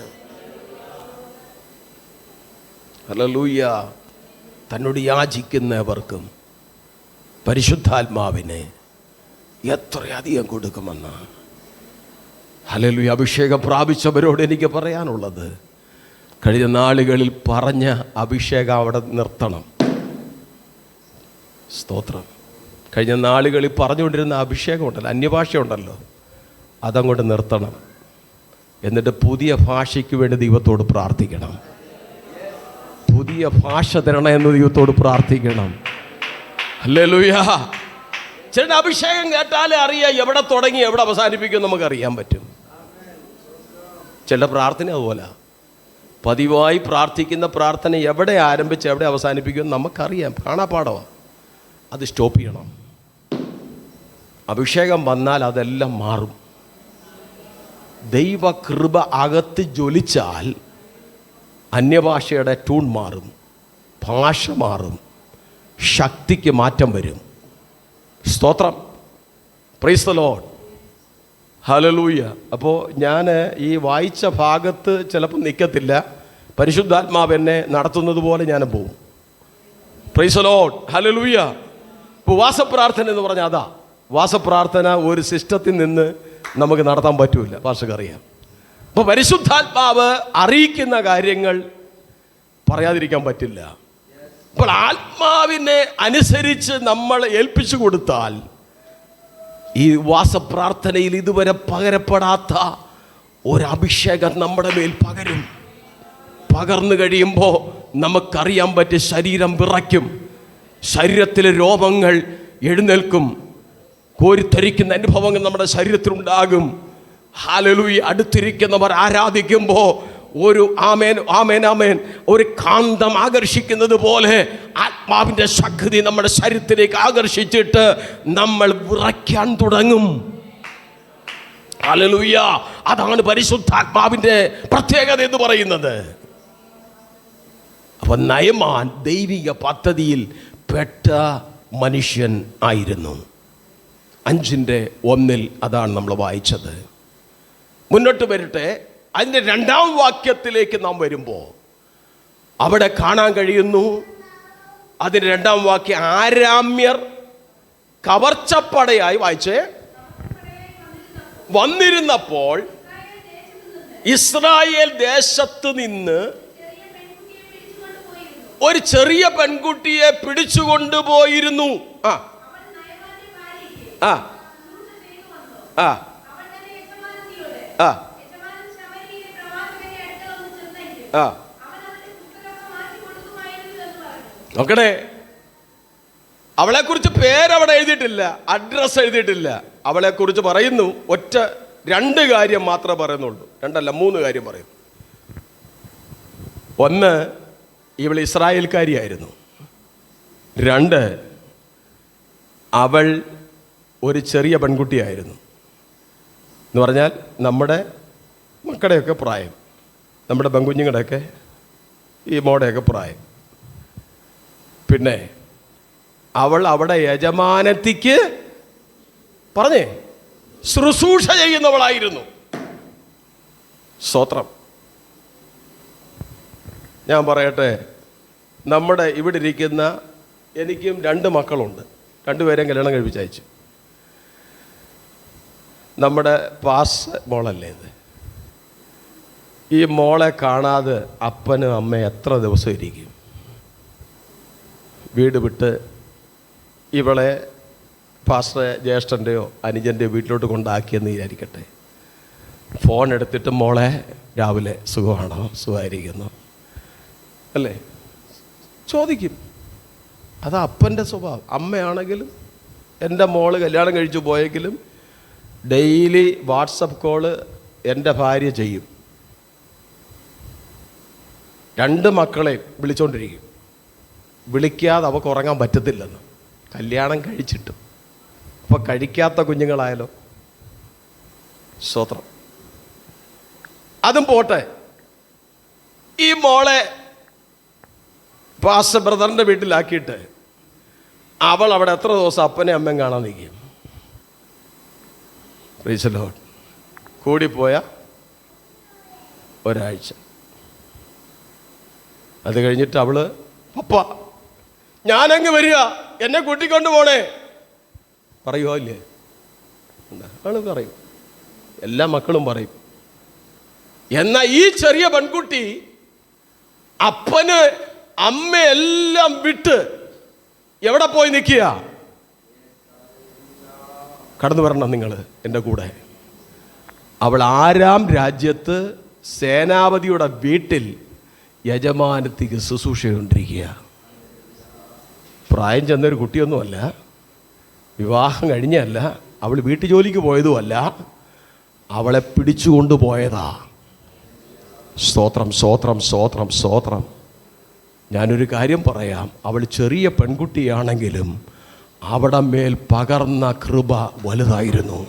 ഹല്ലേലൂയ. തന്നോട് യാചിക്കുന്നവർക്കും പരിശുദ്ധാത്മാവിനെ എത്രയധികം കൊടുക്കുമെന്ന്. ഹല്ലേലൂയ. അഭിഷേകം പ്രാപിച്ചവരോട് എനിക്ക് പറയാനുള്ളത്, കഴിഞ്ഞ നാളുകളിൽ പറഞ്ഞ അഭിഷേകം അവിടെ നിർത്തണം. സ്തോത്രം. കഴിഞ്ഞ നാളുകളിൽ പറഞ്ഞുകൊണ്ടിരുന്ന അഭിഷേകം ഉണ്ടല്ലോ, അന്യഭാഷ ഉണ്ടല്ലോ, അതങ്ങോട്ട് നിർത്തണം. എന്നിട്ട് പുതിയ ഭാഷയ്ക്ക് വേണ്ടി ദൈവത്തോട് പ്രാർത്ഥിക്കണം. പുതിയ ഭാഷ തരണം എന്ന് ദൈവത്തോട് പ്രാർത്ഥിക്കണം. ഹല്ലേലൂയ. ചില അഭിഷേകം കേട്ടാലേ അറിയാം എവിടെ തുടങ്ങി എവിടെ അവസാനിപ്പിക്കും നമുക്ക് അറിയാൻ പറ്റും. ചില പ്രാർത്ഥന അതുപോലെ പതിവായി പ്രാർത്ഥിക്കുന്ന പ്രാർത്ഥന എവിടെ ആരംഭിച്ച് എവിടെ അവസാനിപ്പിക്കും നമുക്കറിയാം, കാണാപ്പാടമാണ്. അത് സ്റ്റോപ്പ് ചെയ്യണം. അഭിഷേകം വന്നാൽ അതെല്ലാം മാറും. ദൈവകൃപ അകത്ത് ജ്വലിച്ചാൽ അന്യഭാഷയുടെ ട്യൂൺ മാറും, ഭാഷ മാറും, ശക്തിക്ക് മാറ്റം വരും. സ്തോത്രം. Price the lord. ഹല്ലേലൂയ. അപ്പോൾ ഞാൻ ഈ വായിച്ച ഭാഗത്ത് ചിലപ്പോൾ നിൽക്കത്തില്ല. പരിശുദ്ധാത്മാവ് എന്നെ നടത്തുന്നത് പോലെ ഞാൻ പോവും. Price the lord. ഹല്ലേലൂയ. ഉപവാസപ്രാർത്ഥന എന്ന് പറഞ്ഞാൽ അതാ. ഉപവാസപ്രാർത്ഥന ഒരു സിസ്റ്റത്തിൽ നിന്ന് നമുക്ക് നടത്താൻ പറ്റൂല, പാസ്റ്റർക്കറിയാം. അപ്പോൾ പരിശുദ്ധാത്മാവ് അറിയിക്കുന്ന കാര്യങ്ങൾ പറയാതിരിക്കാൻ പറ്റില്ല. അപ്പോൾ ആത്മാവിനെ അനുസരിച്ച് നമ്മൾ ഏൽപ്പിച്ചു കൊടുത്താൽ ഈ ഉപവാസപ്രാർത്ഥനയിൽ ഇതുവരെ പകരപ്പെടാത്ത ഒരഭിഷേകം നമ്മുടെ മേൽ പകരും. പകർന്നു കഴിയുമ്പോൾ നമുക്കറിയാൻ പറ്റും, ശരീരം വിറയ്ക്കും, ശരീരത്തിലെ രോമങ്ങൾ എഴുന്നേൽക്കും, കോരിത്തരിക്കുന്ന അനുഭവങ്ങൾ നമ്മുടെ ശരീരത്തിലുണ്ടാകും. ഹല്ലേലൂയ. അടുത്തിരിക്കുന്നവർ ആരാധിക്കുമ്പോൾ ഒരു ആമേൻ ആമേൻ ആമേൻ ഒരു കാന്തം ആകർഷിക്കുന്നത് പോലെ ആത്മാവിൻ്റെ ശക്തി നമ്മുടെ ശരീരത്തിലേക്ക് ആകർഷിച്ചിട്ട് നമ്മൾ വിറയ്ക്കാൻ തുടങ്ങും. ഹല്ലേലൂയ. അതാണ് പരിശുദ്ധാത്മാവിൻ്റെ പ്രത്യേകത എന്ന് പറയുന്നത്. അപ്പം നയമാൻ ദൈവിക പദ്ധതിയിൽ പെട്ട മനുഷ്യൻ ആയിരുന്നു. 5:1 അതാണ് നമ്മൾ വായിച്ചത്. മുന്നോട്ട് വരട്ടെ. അതിൻ്റെ 2-ാം വാക്യത്തിലേക്ക് നാം വരുമ്പോൾ അവിടെ കാണാൻ കഴിയുന്നു. അതിൻ്റെ 2-ാം വാക്യം ആരാമ്യർ കവർച്ചപ്പടയായി വായിച്ചേ വന്നിരുന്നപ്പോൾ ഇസ്രായേൽ ദേശത്ത് നിന്ന് ഒരു ചെറിയ പെൺകുട്ടിയെ പിടിച്ചുകൊണ്ടുപോയിരുന്നു. ആ ആ ആ ആ ആ നോക്കണേ. അവളെക്കുറിച്ച് പേരവിടെ എഴുതിയിട്ടില്ല, അഡ്രസ്സ് എഴുതിയിട്ടില്ല. അവളെക്കുറിച്ച് പറയുന്നു, 2 കാര്യം മാത്രമേ പറയുന്നുള്ളൂ. 2 അല്ല 3 കാര്യം പറയും. 1, ഇവൾ ഇസ്രായേൽക്കാരിയായിരുന്നു. 2, അവൾ ഒരു ചെറിയ പെൺകുട്ടിയായിരുന്നു. എന്ന് പറഞ്ഞാൽ നമ്മുടെ മക്കളുടെയൊക്കെ പ്രായം, നമ്മുടെ പെൺകുഞ്ഞുങ്ങളുടെയൊക്കെ ഈ മോടെയൊക്കെ പ്രായം. പിന്നെ അവൾ അവിടെ യജമാനത്തിക്ക് പറഞ്ഞേ ശുശ്രൂഷ ചെയ്യുന്നവളായിരുന്നു. സ്തോത്രം. ഞാൻ പറയട്ടെ, നമ്മുടെ ഇവിടെ ഇരിക്കുന്ന എനിക്കും 2 മക്കളുണ്ട്. 2 പേരെയും കല്യാണം കഴിപ്പിച്ചയച്ചു. നമ്മുടെ പാസ് മോളല്ലേ ഇത്. ഈ മോളെ കാണാതെ അപ്പനും അമ്മയും എത്ര ദിവസം ഇരിക്കും? വീട് വിട്ട് ഇവളെ പാസ്റ്റർ ജ്യേഷ്ഠൻ്റെയോ അനുജൻ്റെയോ വീട്ടിലോട്ട് കൊണ്ടാക്കിയെന്ന് വിചാരിക്കട്ടെ. ഫോൺ എടുത്തിട്ട് മോളെ രാവിലെ സുഖമാണോ, സുഖമായിരിക്കുന്നു അല്ലേ ചോദിക്കും. അത് അപ്പൻ്റെ സ്വഭാവം. അമ്മയാണെങ്കിലും എൻ്റെ മോള് കല്യാണം കഴിച്ചു പോയെങ്കിലും ഡെയിലി വാട്സപ്പ് കോള് എൻ്റെ ഭാര്യ ചെയ്യും. 2 മക്കളെ വിളിച്ചോണ്ടിരിക്കും. വിളിക്കാതെ അവൾക്ക് ഉറങ്ങാൻ പറ്റത്തില്ലെന്ന്. കല്യാണം കഴിച്ചിട്ടും. അപ്പോൾ കഴിക്കാത്ത കുഞ്ഞുങ്ങളായാലോ. സ്തോത്രം. അതും പോട്ടെ. ഈ മോളെ പാസ്റ്റർ ബ്രദറിൻ്റെ വീട്ടിലാക്കിയിട്ട് അവൾ അവിടെ എത്ര ദിവസം അപ്പനെ അമ്മയും കാണാൻ നിൽക്കും? Price the Lord. കൂടിപ്പോയ ഒരാഴ്ച. അത് കഴിഞ്ഞിട്ട് അവള് പപ്പ ഞാനങ്ങ് വരിക, എന്നെ കൂട്ടിക്കൊണ്ട് പോണേ പറയുമോ? ഇല്ലേ? അവള് പറയും. എല്ലാ മക്കളും പറയും. എന്നാൽ ഈ ചെറിയ പെൺകുട്ടി അപ്പന് അമ്മയെല്ലാം വിട്ട് എവിടെ പോയി നിൽക്കുക? കടന്നു വരണം നിങ്ങൾ എൻ്റെ കൂടെ. അവൾ ആരാം രാജ്യത്ത് സേനാപതിയുടെ വീട്ടിൽ യജമാനത്തിക്ക് ശുശ്രൂഷകൊണ്ടിരിക്കുക. പ്രായം ചെന്നൊരു കുട്ടിയൊന്നുമല്ല, വിവാഹം കഴിഞ്ഞല്ല, അവൾ വീട്ടു ജോലിക്ക് പോയതുമല്ല, അവളെ പിടിച്ചുകൊണ്ട് പോയതാ. സ്തോത്രം, സ്തോത്രം, സ്തോത്രം, സ്തോത്രം. ഞാനൊരു കാര്യം പറയാം, അവൾ ചെറിയ പെൺകുട്ടിയാണെങ്കിലും അവിടെ മേൽ പകർന്ന കൃപ വലുതായിരുന്നു.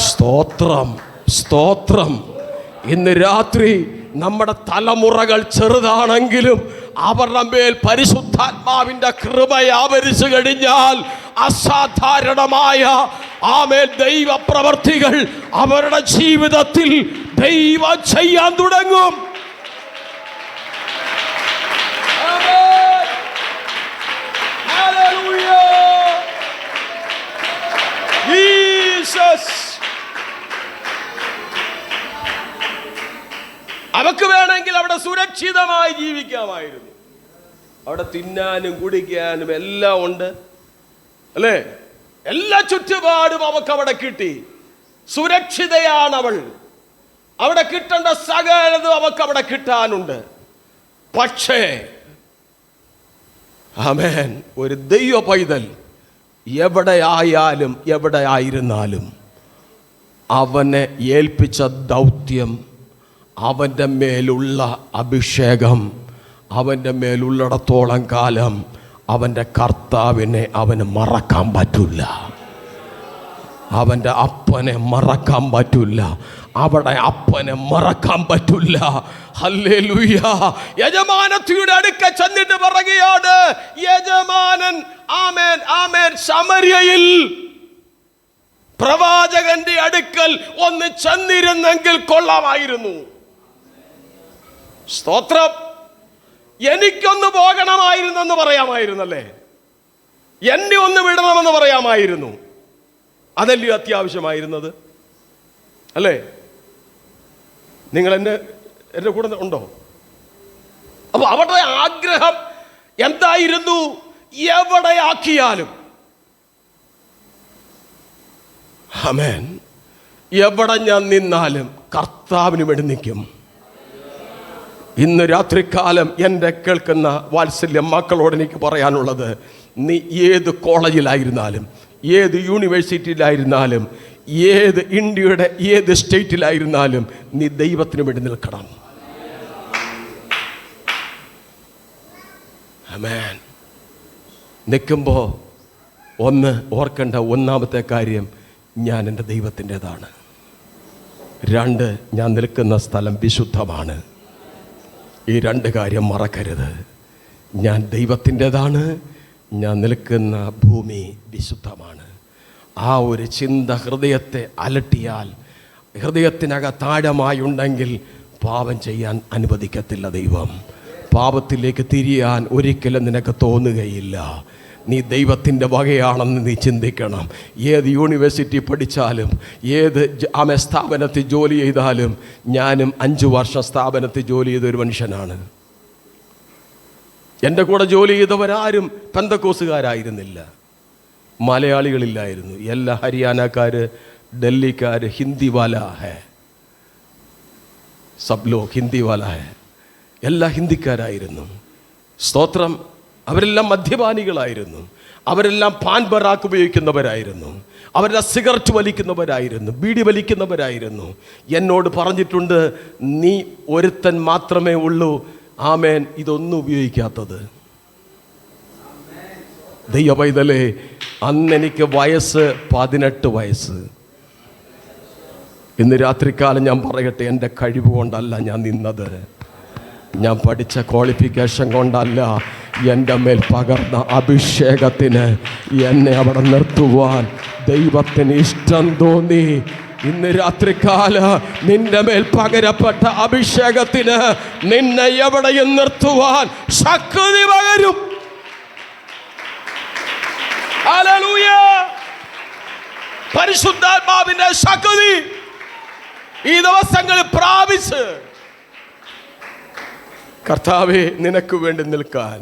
സ്തോത്രം, സ്തോത്രം. ഇന്ന് രാത്രി നമ്മുടെ തലമുറകൾ ചെറുതാണെങ്കിലും അവരുടെ മേൽ പരിശുദ്ധാത്മാവിൻ്റെ കൃപ ആവരിച്ചു കഴിഞ്ഞാൽ അസാധാരണമായ ആമേൽ ദൈവപ്രവർത്തികൾ അവരുടെ ജീവിതത്തിൽ ദൈവം ചെയ്യാൻ തുടങ്ങും. അവക്ക് വേണമെങ്കിൽ അവിടെ സുരക്ഷിതമായി ജീവിക്കാമായിരുന്നു. അവിടെ തിന്നാനും കുടിക്കാനും എല്ലാം ഉണ്ട്, അല്ലേ? എല്ലാ ചുറ്റുപാടും അവക്ക് അവിടെ കിട്ടി. സുരക്ഷിതയാണ് അവൾ. അവിടെ കിട്ടേണ്ട സകലതും അവക്ക് അവിടെ കിട്ടാനുണ്ട്. പക്ഷേ ആമേൻ, ഒരു ദൈവ പൈതൽ എവിടെയായാലും എവിടെ ആയിരുന്നാലും അവനെ ഏൽപ്പിച്ച ദൗത്യം, അവൻ്റെ മേലുള്ള അഭിഷേകം, അവൻ്റെ മേലുള്ളിടത്തോളം കാലം അവൻ്റെ കർത്താവിനെ അവന് മറക്കാൻ പറ്റില്ല. അവൻ്റെ അപ്പനെ മറക്കാൻ പറ്റില്ല. അവിടെ അപ്പനെ മറക്കാൻ പറ്റില്ല. ഹല്ലേലൂയ. യജമാനത്തിയുടെ അടുക്ക ചെന്നിട്ട് പറയുകയാണ്, യജമാനൻ ആമേൻ ആമേൻ ശമര്യയിൽ പ്രവാചകന്റെ അടുക്കൽ ഒന്ന് ചെന്നിരുന്നെങ്കിൽ കൊള്ളാമായിരുന്നു. സ്തോത്രം. എനിക്കൊന്ന് പോകണമായിരുന്നെന്ന് പറയാമായിരുന്നല്ലേ, എന്നെ ഒന്ന് വിടണമെന്ന് പറയാമായിരുന്നു. അതല്ലേ അത്യാവശ്യമായിരുന്നത്, അല്ലേ? നിങ്ങൾ എൻ്റെ കൂടെ ഉണ്ടോ? അപ്പൊ അവരുടെ ആഗ്രഹം എന്തായിരുന്നു? എവിടെയാക്കിയാലും ആമേൻ, എവിടെ ഞാൻ നിന്നാലും കർത്താവിന് വേണ്ടി നിൽക്കും. ഇന്ന് രാത്രികാലം എൻ്റെ കേൾക്കുന്ന വാത്സല്യ മക്കളോട് എനിക്ക് പറയാനുള്ളത്, നീ ഏത് കോളേജിലായിരുന്നാലും, ഏത് യൂണിവേഴ്സിറ്റിയിലായിരുന്നാലും, ഏത് ഇന്ത്യയുടെ ഏത് സ്റ്റേറ്റിലായിരുന്നാലും നീ ദൈവത്തിന് വേണ്ടി നിൽക്കണം. ആമേൻ. നിൽക്കുമ്പോൾ ഒന്ന് ഓർക്കേണ്ട ഒന്നാമത്തെ കാര്യം, ഞാൻ എൻ്റെ ദൈവത്തിൻ്റെതാണ്. രണ്ട്, ഞാൻ നിൽക്കുന്ന സ്ഥലം വിശുദ്ധമാണ്. ഈ രണ്ട് കാര്യം മറക്കരുത്. ഞാൻ ദൈവത്തിൻ്റെതാണ്, ഞാൻ നിൽക്കുന്ന ഭൂമി വിശുദ്ധമാണ്. ആ ഒരു ചിന്ത ഹൃദയത്തെ അലട്ടിയാൽ, ഹൃദയത്തിനകത്താഴമായുണ്ടെങ്കിൽ പാപം ചെയ്യാൻ അനുവദിക്കത്തില്ല ദൈവം. പാപത്തിലേക്ക് തിരിയാൻ ഒരിക്കലും നിനക്ക് തോന്നുകയില്ല. നീ ദൈവത്തിൻ്റെ വകയാണെന്ന് നീ ചിന്തിക്കണം. ഏത് യൂണിവേഴ്സിറ്റി പഠിച്ചാലും, ഏത് സ്ഥാപനത്തിൽ ജോലി ചെയ്താലും, ഞാനും 5 വർഷം സ്ഥാപനത്തിൽ ജോലി ചെയ്തൊരു മനുഷ്യനാണ്. എൻ്റെ കൂടെ ജോലി ചെയ്തവരാരും പെന്തക്കോസുകാരായിരുന്നില്ല, മലയാളികളില്ലായിരുന്നു. എല്ലാ ഹരിയാനക്കാർ, ഡൽഹിക്കാർ, ഹിന്ദി വാല ഹേ, സബ് ലോഗ് ഹിന്ദി വാല ഹേ, എല്ലാ ഹിന്ദിക്കാരായിരുന്നു. സ്തോത്രം. അവരെല്ലാം മദ്യപാനികളായിരുന്നു, അവരെല്ലാം പാൻ ബറാക്ക് ഉപയോഗിക്കുന്നവരായിരുന്നു, അവരെല്ലാം സിഗരറ്റ് വലിക്കുന്നവരായിരുന്നു, ബീഡി വലിക്കുന്നവരായിരുന്നു. എന്നോട് പറഞ്ഞിട്ടുണ്ട്, നീ ഒരുത്തൻ മാത്രമേ ഉള്ളൂ ആമേൻ ഇതൊന്നും ഉപയോഗിക്കാത്തത്. ദൈവ പൈതലേ, അന്നെനിക്ക് വയസ്സ് 18 വയസ്സ്. ഇന്ന് രാത്രികാലം ഞാൻ പറയട്ടെ, എൻ്റെ കഴിവ് കൊണ്ടല്ല ഞാൻ നിന്നത്, ഞാൻ പഠിച്ച ക്വാളിഫിക്കേഷൻ കൊണ്ടല്ല, എൻ്റെ മേൽ പകർന്ന അഭിഷേകത്തിന് എന്നെ അവിടെ നിർത്തുവാൻ ദൈവത്തിന് ഇഷ്ടം തോന്നി. ഇന്ന് രാത്രികാല നിന്റെ മേൽ പകരപ്പെട്ട അഭിഷേകത്തിന് നിന്നെ എവിടെയും നിർത്തുവാൻ ശക്തി പകരും. ഹല്ലേലൂയ. പരിശുദ്ധാത്മാവിന്റെ ശക്തി ഈ ദിവസങ്ങളിൽ പ്രാപിച്ച് കർത്താവേ നിനക്ക് വേണ്ടി നിൽക്കാൻ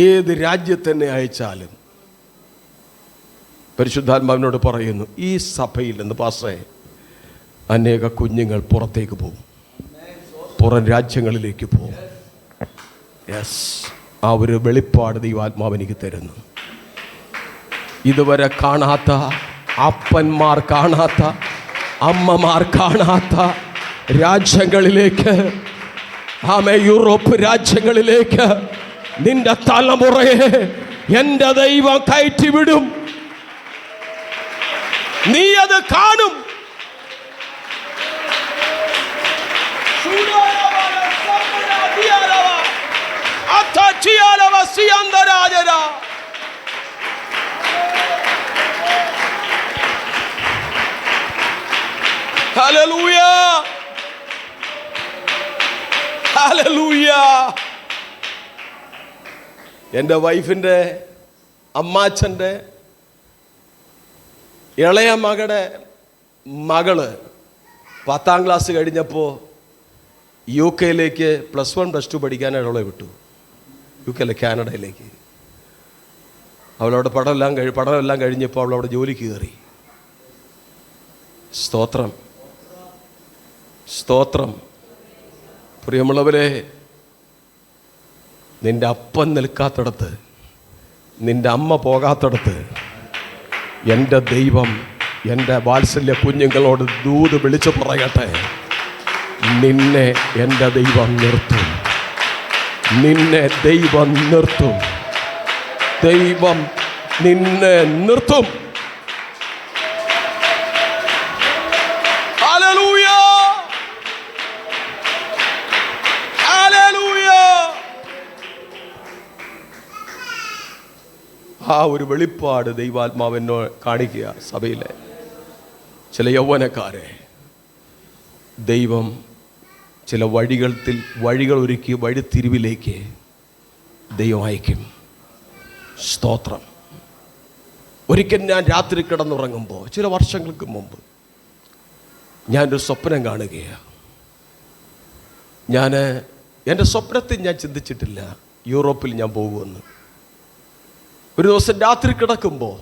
ഏത് രാജ്യത്ത് തന്നെ അയച്ചാലും പരിശുദ്ധാത്മാവിനോട് പറയുന്നു, ഈ സഭയിൽ നിന്ന് പാസ്റ്ററെ അനേക കുഞ്ഞുങ്ങൾ പുറത്തേക്ക് പോകും, പുറം രാജ്യങ്ങളിലേക്ക് പോകും. യെസ്, ആ ഒരു വെളിപ്പാട് ദൈവാത്മാവ് എനിക്ക് തരുന്നു. ഇതുവരെ കാണാത്ത, അപ്പന്മാർ കാണാത്ത, അമ്മമാർ കാണാത്ത രാജ്യങ്ങളിലേക്ക്, യൂറോപ്പ് രാജ്യങ്ങളിലേക്ക് നിന്റെ തലമുറയെ എൻ്റെ ദൈവം കയറ്റിവിടും. നീ അത് കാണും. Hallelujah, hallelujah. എൻ്റെ വൈഫിൻ്റെ അമ്മാച്ചൻ്റെ ഇളയ മകളുടെ മകള് 10ാം ക്ലാസ് കഴിഞ്ഞപ്പോൾ UK +1 +2 പഠിക്കാനായിട്ട് അവളെ വിട്ടു. UK കാനഡയിലേക്ക്. അവളവിടെ പഠനമെല്ലാം കഴിഞ്ഞപ്പോൾ അവളവിടെ ജോലിക്ക് കയറി. സ്തോത്രം, സ്തോത്രം. പ്രിയമുള്ളവരെ, നിന്റെ അപ്പൻ നിൽക്കാത്തിടത്ത്, നിന്റെ അമ്മ പോകാത്തിടത്ത് എൻ്റെ ദൈവം എൻ്റെ വാത്സല്യ കുഞ്ഞുങ്ങളോട് ദൂത് വിളിച്ചു പറയട്ടെ, നിന്നെ എൻ്റെ ദൈവം നിർത്തും. നിന്നെ ദൈവം നിർത്തും. ദൈവം നിന്നെ നിർത്തും. Hallelujah, hallelujah. ആ ഒരു വെളിപ്പാട് ദൈവാത്മാവിനോ കാണിക്കുക. സഭയിലെ ചില യൗവനക്കാരെ ദൈവം ചില വഴികൾ ഒരുക്കി വഴിത്തിരിവിലേക്ക് ദൈവം അയക്കും. സ്തോത്രം. ഒരിക്കൽ ഞാൻ രാത്രി കിടന്നുറങ്ങുമ്പോൾ, ചില വർഷങ്ങൾക്ക് മുമ്പ്, ഞാനൊരു സ്വപ്നം കാണുകയാണ്. എൻ്റെ സ്വപ്നത്തിൽ ഞാൻ ചിന്തിച്ചിട്ടില്ല യൂറോപ്പിൽ ഞാൻ പോകുമെന്ന്. ഒരു ദിവസം രാത്രി കിടക്കുമ്പോൾ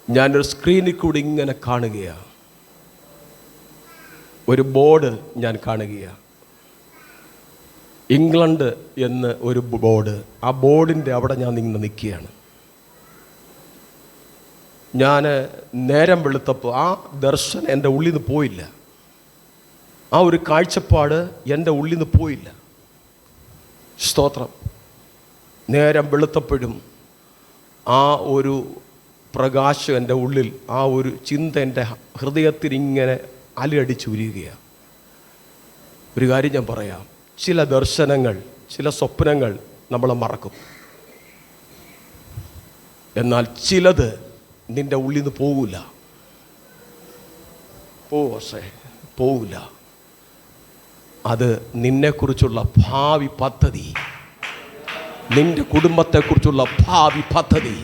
ഞാനൊരു സ്ക്രീനിൽ കൂടി ഇങ്ങനെ കാണുകയാണ്. ഒരു ബോർഡ് ഞാൻ കാണുകയാണ്. ഇംഗ്ലണ്ട് എന്ന് ഒരു ബോർഡ്. ആ ബോർഡിൻ്റെ അവിടെ ഞാൻ ഇങ്ങനെ നിൽക്കുകയാണ്. ഞാൻ നേരം വെളുത്തപ്പോൾ ആ ദർശനം എൻ്റെ ഉള്ളിൽ നിന്ന് പോയില്ല. ആ ഒരു കാഴ്ചപ്പാട് എൻ്റെ ഉള്ളിൽ നിന്ന് പോയില്ല. സ്തോത്രം. നേരം വെളുത്തപ്പോഴും ആ ഒരു പ്രകാശം എൻ്റെ ഉള്ളിൽ, ആ ഒരു ചിന്ത എൻ്റെ ഹൃദയത്തിൽ ഇങ്ങനെ അലയടിച്ചുരുകയാണ്. ഒരു കാര്യം ഞാൻ പറയാം, ചില ദർശനങ്ങൾ, ചില സ്വപ്നങ്ങൾ നമ്മളെ മറക്കും. എന്നാൽ ചിലത് നിൻ്റെ ഉള്ളിൽ നിന്ന് പോകില്ല. പോവില്ല. അത് നിന്നെക്കുറിച്ചുള്ള ഭാവി പദ്ധതി, നിന്റെ കുടുംബത്തെക്കുറിച്ചുള്ള ഭാവി പദ്ധതി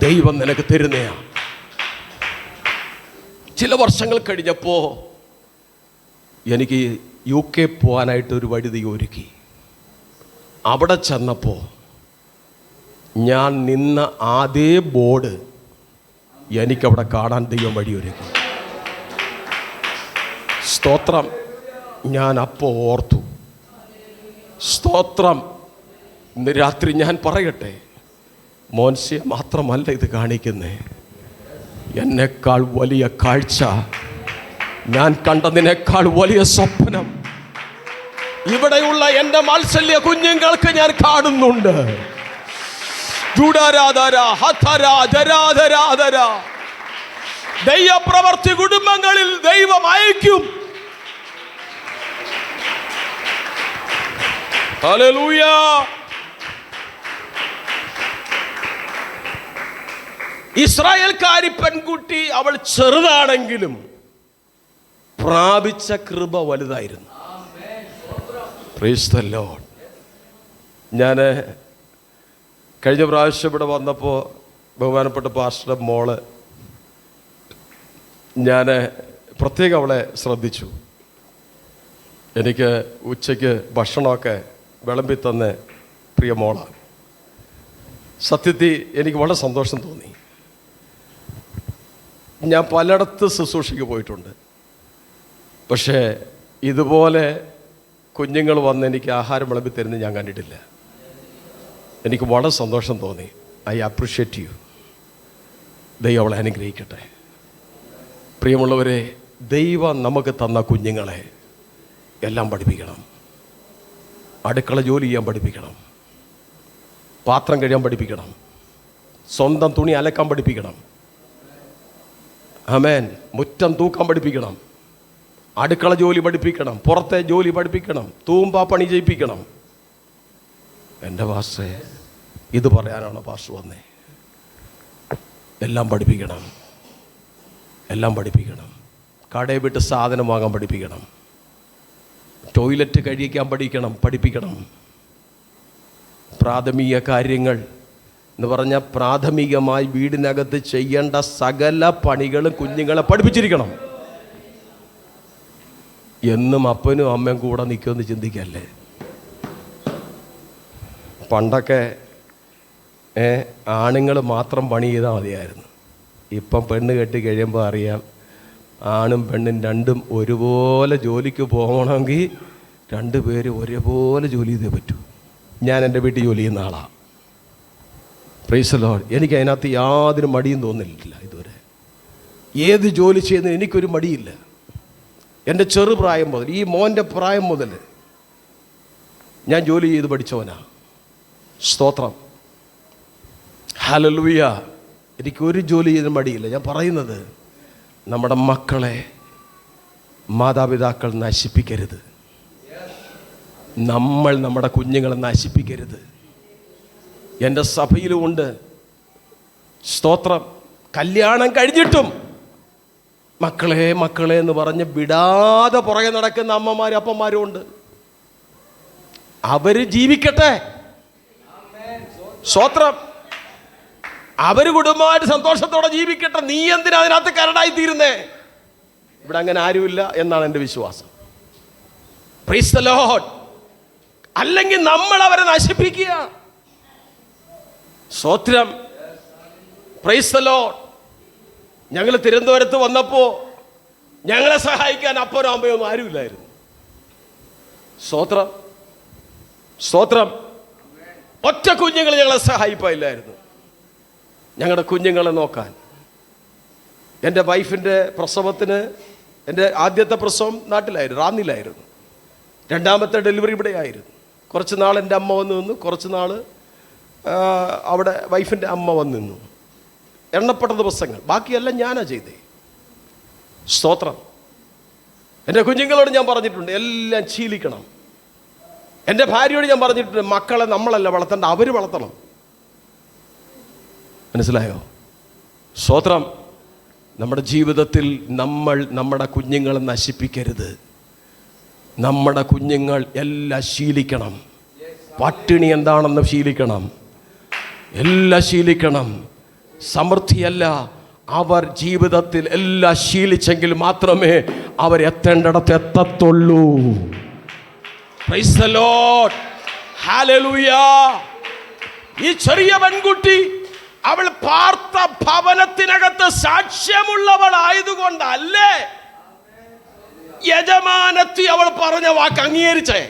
ദൈവം നിനക്ക് തരുന്നതാണ്. ചില വർഷങ്ങൾ കഴിഞ്ഞപ്പോൾ എനിക്ക് UK പോകാനായിട്ടൊരു വഴി ഒരുക്കി. അവിടെ ചെന്നപ്പോൾ ഞാൻ നിന്ന അതേ ബോർഡ് എനിക്കവിടെ കാണാൻ ദൈവം വഴിയൊരുക്കി. സ്തോത്രം. ഞാൻ അപ്പോൾ ഓർത്തു, സ്തോത്രം. ഇന്ന് രാത്രി ഞാൻ പറയട്ടെ, മോൻസിയെ മാത്രമല്ല ഇത് കാണിക്കുന്നേ, എന്നെക്കാൾ വലിയ കാഴ്ച, ഞാൻ കണ്ടതിനേക്കാൾ വലിയ സ്വപ്നം ഇവിടെയുള്ള എൻ്റെ വാത്സല്യ കുഞ്ഞുങ്ങൾക്ക് ഞാൻ കാണുന്നുണ്ട്. ദൈവപ്രവർത്തി കുടുംബങ്ങളിൽ ദൈവം അയക്കും. ഹല്ലേലൂയ. ഇസ്രായേൽക്കാരി പെൺകുട്ടി അവൾ ചെറുതാണെങ്കിലും പ്രാപിച്ച കൃപ വലുതായിരുന്നു. Price the Lord. ഞാൻ കഴിഞ്ഞ പ്രാവശ്യം ഇവിടെ വന്നപ്പോൾ ബഹുമാനപ്പെട്ട പാസ്റ്ററുടെ മോള്, ഞാൻ പ്രത്യേകം അവളെ ശ്രദ്ധിച്ചു. എനിക്ക് ഉച്ചയ്ക്ക് ഭക്ഷണമൊക്കെ വിളമ്പി തന്ന പ്രിയ മോളാണ്. സത്യത്തിൽ എനിക്ക് വളരെ സന്തോഷം തോന്നി. ഞാൻ പലയിടത്ത് ശുശ്രൂഷയ്ക്ക് പോയിട്ടുണ്ട്. പക്ഷേ ഇതുപോലെ കുഞ്ഞുങ്ങൾ വന്ന് എനിക്ക് ആഹാരം വിളമ്പി തരുന്നത് ഞാൻ കണ്ടിട്ടില്ല. എനിക്ക് വളരെ സന്തോഷം തോന്നി. I appreciate you. ദൈവം അവളെ അനുഗ്രഹിക്കട്ടെ. പ്രിയമുള്ളവരെ, ദൈവം നമുക്ക് തന്ന കുഞ്ഞുങ്ങളെ എല്ലാം പഠിപ്പിക്കണം. അടുക്കള ജോലി ചെയ്യാൻ പഠിപ്പിക്കണം, പാത്രം കഴുകാൻ പഠിപ്പിക്കണം, സ്വന്തം തുണി അലക്കാൻ പഠിപ്പിക്കണം, ആമേൻ, മുറ്റം തൂക്കാൻ പഠിപ്പിക്കണം, അടുക്കള ജോലി പഠിപ്പിക്കണം, പുറത്തെ ജോലി പഠിപ്പിക്കണം, തൂമ്പ പണി ചെയ്യിപ്പിക്കണം. എൻ്റെ പാസ്റ്റേ, ഇത് പറയാനാണോ പാസ്റ്റർ വന്നേ? എല്ലാം പഠിപ്പിക്കണം, എല്ലാം പഠിപ്പിക്കണം. കടയിൽ വിട്ട് സാധനം വാങ്ങാൻ പഠിപ്പിക്കണം, ടോയ്ലറ്റ് കഴിക്കാൻ പഠിപ്പിക്കണം. പ്രാഥമിക കാര്യങ്ങൾ എന്ന് പറഞ്ഞാൽ പ്രാഥമികമായി വീടിനകത്ത് ചെയ്യേണ്ട സകല പണികളും കുഞ്ഞുങ്ങളെ പഠിപ്പിച്ചിരിക്കണം. എന്നും അപ്പനും അമ്മയും കൂടെ നിൽക്കുമെന്ന് ചിന്തിക്കല്ലേ. പണ്ടൊക്കെ ആണുങ്ങൾ മാത്രം പണി ചെയ്താൽ മതിയായിരുന്നു. ഇപ്പം പെണ്ണ് കെട്ടി കഴിയുമ്പോൾ അറിയാം, ആണും പെണ്ണും രണ്ടും ഒരുപോലെ ജോലിക്ക് പോകണമെങ്കിൽ രണ്ടുപേരും ഒരേപോലെ ജോലി ചെയ്തേ പറ്റൂ. ഞാൻ എൻ്റെ വീട്ടിൽ ജോലി ചെയ്യുന്ന ആളാണ്. Price the Lord. എനിക്ക് അതിനകത്ത് യാതൊരു മടിയും തോന്നിയിട്ടില്ല ഇതുവരെ. ഏത് ജോലി ചെയ്യുന്നതിന് എനിക്കൊരു മടിയില്ല. എൻ്റെ ചെറുപ്രായം മുതൽ, ഈ മോൻ്റെ പ്രായം മുതൽ ഞാൻ ജോലി ചെയ്ത് പഠിച്ചവനാ. സ്തോത്രം, ഹല്ലേലൂയ. എനിക്കൊരു ജോലി ചെയ്ത് മടിയില്ല. ഞാൻ പറയുന്നത്, നമ്മുടെ മക്കളെ മാതാപിതാക്കൾ നശിപ്പിക്കരുത്. നമ്മൾ നമ്മുടെ കുഞ്ഞുങ്ങളെ നശിപ്പിക്കരുത്. എൻ്റെ സഭയിലുമുണ്ട്, സ്തോത്രം, കല്യാണം കഴിഞ്ഞിട്ടും മക്കളെ മക്കളെ എന്ന് പറഞ്ഞ് വിടാതെ പുറകെ നടക്കുന്ന അമ്മമാരും അപ്പന്മാരും ഉണ്ട്. അവർ ജീവിക്കട്ടെ, സ്തോത്രം, അവർ കുടുംബമായിട്ട് സന്തോഷത്തോടെ ജീവിക്കട്ടെ. നീ എന്തിനാ അതിനകത്ത് കരടായി തീരുന്നേ? ഇവിടെ അങ്ങനെ ആരുമില്ല എന്നാണ് എൻ്റെ വിശ്വാസം. Price the Lord. അല്ലെങ്കിൽ നമ്മൾ അവരെ നശിപ്പിക്കുക. സ്തോത്രം, പ്രൈസ് ദി ലോർഡ്. ഞങ്ങൾ തിരുവനന്തപുരത്ത് വന്നപ്പോൾ ഞങ്ങളെ സഹായിക്കാൻ അപ്പനോ അമ്മയോ ഒന്നും ആരുമില്ലായിരുന്നു. സ്തോത്രം, സ്തോത്രം. ഒറ്റ കുഞ്ഞുങ്ങൾ ഞങ്ങളെ സഹായിപ്പില്ലായിരുന്നു, ഞങ്ങളുടെ കുഞ്ഞുങ്ങളെ നോക്കാൻ. എൻ്റെ വൈഫിൻ്റെ പ്രസവത്തിന്, എൻ്റെ ആദ്യത്തെ പ്രസവം നാട്ടിലായിരുന്നു, റാന്നിയിലായിരുന്നു. രണ്ടാമത്തെ ഡെലിവറി ഇവിടെ ആയിരുന്നു. കുറച്ച് നാൾ എൻ്റെ അമ്മ വന്ന് നിന്നു, കുറച്ച് നാൾ അവിടെ വൈഫിൻ്റെ അമ്മ വന്ന് നിന്നു. എണ്ണപ്പെട്ട ദിവസങ്ങൾ, ബാക്കിയെല്ലാം ഞാനാ ചെയ്തേ. സ്തോത്രം. എൻ്റെ കുഞ്ഞുങ്ങളോട് ഞാൻ പറഞ്ഞിട്ടുണ്ട്, എല്ലാം ശീലിക്കണം. എൻ്റെ ഭാര്യയോട് ഞാൻ പറഞ്ഞിട്ടുണ്ട്, മക്കളെ നമ്മളല്ല വളർത്തേണ്ട, അവർ വളർത്തണം. മനസ്സിലായോ? സ്തോത്രം. നമ്മുടെ ജീവിതത്തിൽ നമ്മൾ നമ്മുടെ കുഞ്ഞുങ്ങളെ നശിപ്പിക്കരുത്. നമ്മുടെ കുഞ്ഞുങ്ങൾ എല്ലാം ശീലിക്കണം. പട്ടിണി എന്താണെന്ന് ശീലിക്കണം, എല്ലാം ശീലിക്കണം. സമൃദ്ധിയല്ല, അവർ ജീവിതത്തിൽ എല്ലാം ശീലിച്ചെങ്കിൽ മാത്രമേ അവരെത്തേണ്ടിടത്ത് എത്തത്തുള്ളൂ. Praise the lord, hallelujah. ഈ ചെറിയ പെൺകുട്ടി അവൾ പാർത്ത ഭവനത്തിനകത്ത് സാക്ഷ്യമുള്ളവളായതുകൊണ്ടല്ലേ യജമാനത്തി അവൾ പറഞ്ഞ വാക്ക് അംഗീകരിച്ചേ?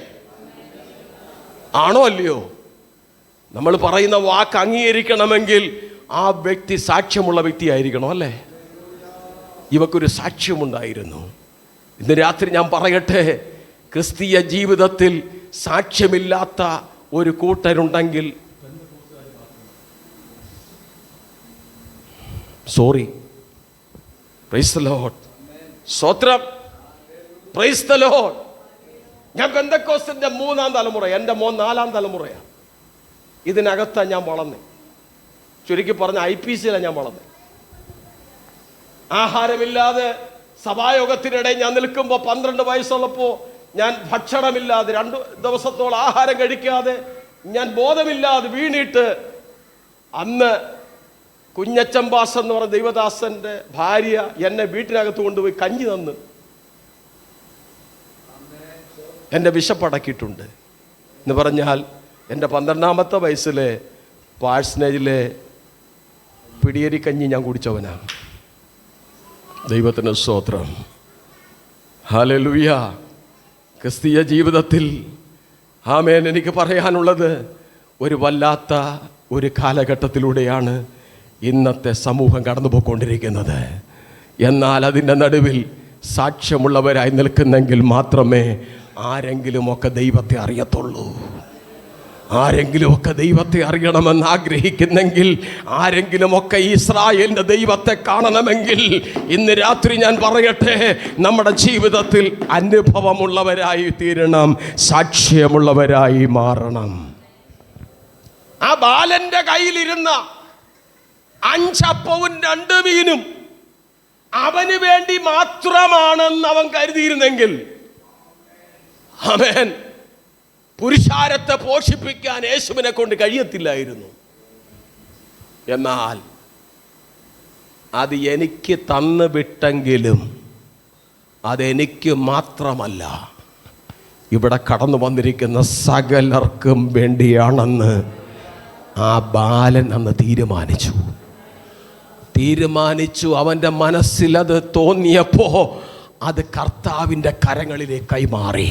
ആണോ അല്ലയോ? നമ്മൾ പറയുന്ന വാക്ക് അംഗീകരിക്കണമെങ്കിൽ ആ വ്യക്തി സാക്ഷ്യമുള്ള വ്യക്തിയായിരിക്കണം, അല്ലേ? ഇവക്കൊരു സാക്ഷ്യമുണ്ടായിരുന്നു. ഇന്ന് രാത്രി ഞാൻ പറയട്ടെ, ക്രിസ്തീയ ജീവിതത്തിൽ സാക്ഷ്യമില്ലാത്ത ഒരു കൂട്ടരുണ്ടെങ്കിൽ സോറി. Price the Lord. സ്തോത്രം, പ്രൈസ് ദി ലോർഡ്. ഞാൻ പെന്തക്കോസ്തിന്റെ 3-ാം തലമുറ, എൻ്റെ മോൻ 4-ാം തലമുറയാണ്. ഇതിനകത്താണ് ഞാൻ വളർന്നേ. ചുരുക്കി പറഞ്ഞ IPCയിലാണ് ഞാൻ വളർന്നേ. ആഹാരമില്ലാതെ സഭായോഗത്തിനിടെ ഞാൻ നിൽക്കുമ്പോൾ 12 വയസ്സുള്ളപ്പോൾ ഞാൻ ഭക്ഷണമില്ലാതെ 2 ദിവസത്തോളം ആഹാരം കഴിക്കാതെ ഞാൻ ബോധമില്ലാതെ വീണിട്ട്, അന്ന് കുഞ്ഞച്ചമ്പാസ് എന്ന് പറഞ്ഞ ദൈവദാസന്റെ ഭാര്യ എന്നെ വീട്ടിനകത്ത് കൊണ്ടുപോയി കഞ്ഞി തന്ന് എൻ്റെ വിശപ്പടക്കിയിട്ടുണ്ട്. എന്ന് പറഞ്ഞാൽ എൻ്റെ 12-ാമത്തെ വയസ്സിലെ പാഴ്സനേജിലെ പിടിയേരി കഞ്ഞി ഞാൻ കുടിച്ചവനാണ്. ദൈവത്തിന് സ്തോത്രം. ഹല്ലേലൂയ. ക്രിസ്തീയ ജീവിതത്തിൽ ആമേൻ, എനിക്ക് പറയാനുള്ളത്, ഒരു വല്ലാത്ത ഒരു കാലഘട്ടത്തിലൂടെയാണ് ഇന്നത്തെ സമൂഹം കടന്നുപോയിക്കൊണ്ടിരിക്കുന്നത്. എന്നാൽ അതിൻ്റെ നടുവിൽ സാക്ഷ്യമുള്ളവരായി നിൽക്കുന്നെങ്കിൽ മാത്രമേ ആരെങ്കിലുമൊക്കെ ദൈവത്തെ അറിയത്തുള്ളൂ. ആരെങ്കിലുമൊക്കെ ദൈവത്തെ അറിയണമെന്ന് ആഗ്രഹിക്കുന്നെങ്കിൽ, ആരെങ്കിലുമൊക്കെ ഇസ്രായേലിൻ്റെ ദൈവത്തെ കാണണമെങ്കിൽ, ഇന്ന് രാത്രി ഞാൻ പറയട്ടെ, നമ്മുടെ ജീവിതത്തിൽ അനുഭവമുള്ളവരായി തീരണം, സാക്ഷ്യമുള്ളവരായി മാറണം. ആ ബാലന്റെ കയ്യിലിരുന്ന 5 അപ്പവും 2 മീനും അവന് വേണ്ടി മാത്രമാണെന്ന് അവൻ കരുതിയിരുന്നെങ്കിൽ, ആമേൻ, പുരുഷാരത്തെ പോഷിപ്പിക്കാൻ യേശുവിനെ കൊണ്ട് കഴിയത്തില്ലായിരുന്നു. എന്നാൽ അത് എനിക്ക് തന്നു വിട്ടെങ്കിലും അതെനിക്ക് മാത്രമല്ല, ഇവിടെ കടന്നു വന്നിരിക്കുന്ന സകലർക്കും വേണ്ടിയാണെന്ന് ആ ബാലൻ അന്ന് തീരുമാനിച്ചു. അവൻ്റെ മനസ്സിൽ അത് തോന്നിയപ്പോൾ അത് കർത്താവിൻ്റെ കരങ്ങളിലേക്കായി മാറി.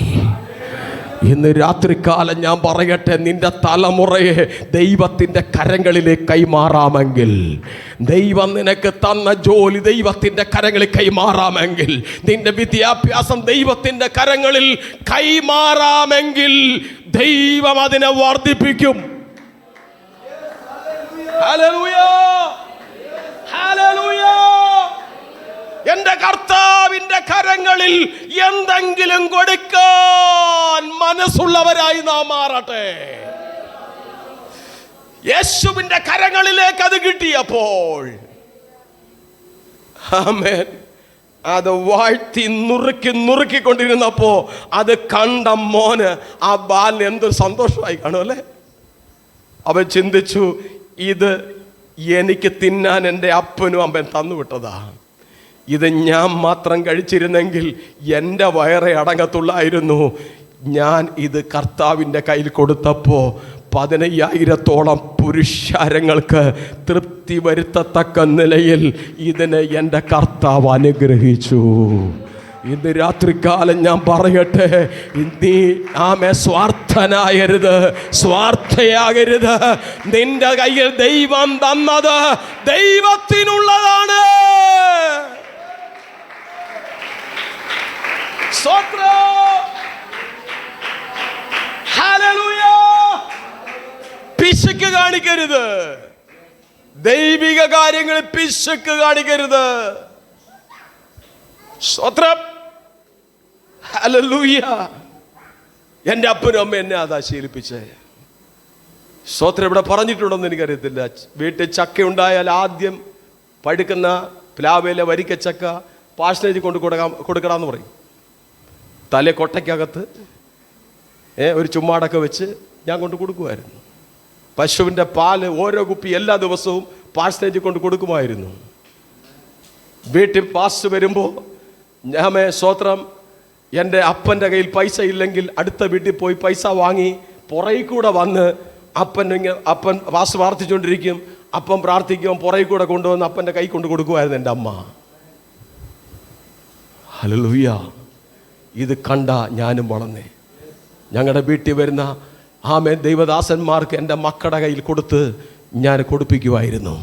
ഇന്ന് രാത്രികാലം ഞാൻ പറയട്ടെ, നിന്റെ തലമുറയെ ദൈവത്തിൻ്റെ കരങ്ങളിലേക്ക് കൈമാറാമെങ്കിൽ, ദൈവം നിനക്ക് തന്ന ജോലി ദൈവത്തിൻ്റെ കരങ്ങളിൽ കൈമാറാമെങ്കിൽ, നിന്റെ വിദ്യാഭ്യാസം ദൈവത്തിൻ്റെ കരങ്ങളിൽ കൈമാറാമെങ്കിൽ, ദൈവം അതിനെ വർദ്ധിപ്പിക്കും. Hallelujah, hallelujah. എന്റെ കർത്താവിന്റെ കരങ്ങളിൽ എന്തെങ്കിലും കൊടുക്കാൻ മനസ്സുള്ളവരായി നാം മാറട്ടെ. യേശുവിന്റെ കരങ്ങളിലേക്ക് അത് കിട്ടിയപ്പോൾ, ആമേൻ, അത് വാഴ്ത്തി നുറുക്കിക്കൊണ്ടിരുന്നപ്പോ അത് കണ്ട മോന്, ആ ബാലന് എന്തൊരു സന്തോഷമായി കാണും അല്ലേ. അവൻ ചിന്തിച്ചു, ഇത് എനിക്ക് തിന്നാൻ എൻ്റെ അപ്പനും അമ്മൻ തന്നുവിട്ടതാ. ഇത് ഞാൻ മാത്രം കഴിച്ചിരുന്നെങ്കിൽ എൻ്റെ വയറെ അടങ്ങത്തുള്ളായിരുന്നു. ഞാൻ ഇത് കർത്താവിൻ്റെ കയ്യിൽ കൊടുത്തപ്പോൾ 15,000-ഓളം പുരുഷാരങ്ങൾക്ക് തൃപ്തി വരുത്തത്തക്ക നിലയിൽ ഇതിനെ എൻ്റെ കർത്താവ് അനുഗ്രഹിച്ചു. ഇന്ന് രാത്രികാലം ഞാൻ പറയട്ടെ, നീ സ്വാർത്ഥനായരുത്, സ്വാർത്ഥയാകരുത്. നിന്റെ കയ്യിൽ ദൈവം തന്നത് ദൈവത്തിനുള്ളതാണ്. പിശുക്ക് കാണിക്കരുത്, ദൈവിക കാര്യങ്ങളിൽ പിശുക്ക് കാണിക്കരുത്. സ്തോത്രം, ഹല്ലേലൂയ. എൻ്റെ അപ്പനും അമ്മ എന്നെ അതാ ശീലിപ്പിച്ചേ. സ്തോത്രം, ഇവിടെ പറഞ്ഞിട്ടുണ്ടോന്ന് എനിക്കറിയത്തില്ല. വീട്ടിൽ ചക്ക ഉണ്ടായാൽ ആദ്യം പഴുക്കുന്ന പ്ലാവിലെ വരിക്കച്ചക്ക പാഷനേജ് കൊടുക്കണമെന്ന് പറയും. തലേ കൊട്ടയ്ക്കകത്ത് ഒരു ചുമ്മാടൊക്കെ വെച്ച് ഞാൻ കൊണ്ട് കൊടുക്കുമായിരുന്നു. പശുവിൻ്റെ പാല് ഓരോ കുപ്പി എല്ലാ ദിവസവും പാഷനേജ് കൊണ്ട് കൊടുക്കുമായിരുന്നു. വീട്ടിൽ പാസ് വരുമ്പോൾ ഞാൻ സ്തോത്രം, എൻ്റെ അപ്പൻ്റെ കയ്യിൽ പൈസ ഇല്ലെങ്കിൽ അടുത്ത വീട്ടിൽ പോയി പൈസ വാങ്ങി പുറകിൽ കൂടെ വന്ന് അപ്പൻ പാസ് പ്രാർത്ഥിച്ചുകൊണ്ടിരിക്കും. അപ്പം പ്രാർത്ഥിക്കും, പുറകിൽ കൂടെ കൊണ്ടുവന്ന് അപ്പൻ്റെ കൈ കൊണ്ട് കൊടുക്കുമായിരുന്നു എൻ്റെ അമ്മ. ഹല്ലേലൂയ. ഇത് കണ്ട ഞാനും വളർന്നേ. ഞങ്ങളുടെ വീട്ടിൽ വരുന്ന ദൈവദാസന്മാർക്ക് എൻ്റെ മക്കളുടെ കയ്യിൽ കൊടുത്ത് ഞാൻ കൊടുപ്പിക്കുമായിരുന്നു.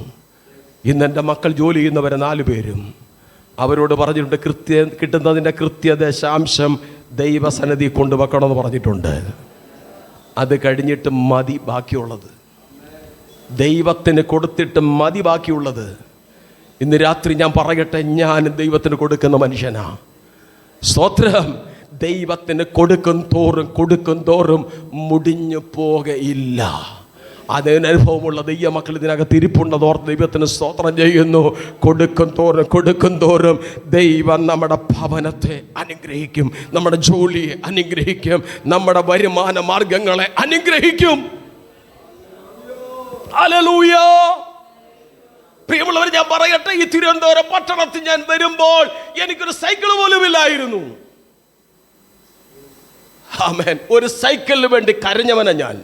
ഇന്ന് എൻ്റെ മക്കൾ ജോലി ചെയ്യുന്നവരെ 4 പേരും അവരോട് പറഞ്ഞിട്ടുണ്ട്, കിട്ടുന്നതിൻ്റെ കൃത്യദശാംശം ദൈവസന്നിധി കൊണ്ടുവെക്കണമെന്ന് പറഞ്ഞിട്ടുണ്ട്. അത് കഴിഞ്ഞിട്ട് മതി ബാക്കിയുള്ളത്, ദൈവത്തിന് കൊടുത്തിട്ട് മതി ബാക്കിയുള്ളത്. ഇന്ന് രാത്രി ഞാൻ പറയട്ടെ, ഞാൻ ദൈവത്തിന് കൊടുക്കുന്ന മനുഷ്യനാ. സ്തോത്രം. ദൈവത്തിന് കൊടുക്കും തോറും മുടിഞ്ഞു പോകയില്ല. അതിനനുഭവമുള്ള ദൈവമക്കൾ ഇതിനകത്ത് ഇരിപ്പുണ്ടെന്നോർത്ത് ദൈവത്തിന് സ്തോത്രം ചെയ്യുന്നു. കൊടുക്കും തോറും ദൈവം നമ്മുടെ ഭവനത്തെ അനുഗ്രഹിക്കും, നമ്മുടെ ജോലിയെ അനുഗ്രഹിക്കും, നമ്മുടെ വരുമാന മാർഗങ്ങളെ അനുഗ്രഹിക്കും. ഹല്ലേലൂയ. പ്രിയമുള്ളവർ, ഞാൻ പറയട്ടെ, ഈ തിരുവനന്തപുരം പട്ടണത്തിൽ ഞാൻ വരുമ്പോൾ എനിക്കൊരു സൈക്കിൾ പോലും ഇല്ലായിരുന്നു. ആമേൻ. ഒരു സൈക്കിളിന് വേണ്ടി കരഞ്ഞവനാ ഞാൻ.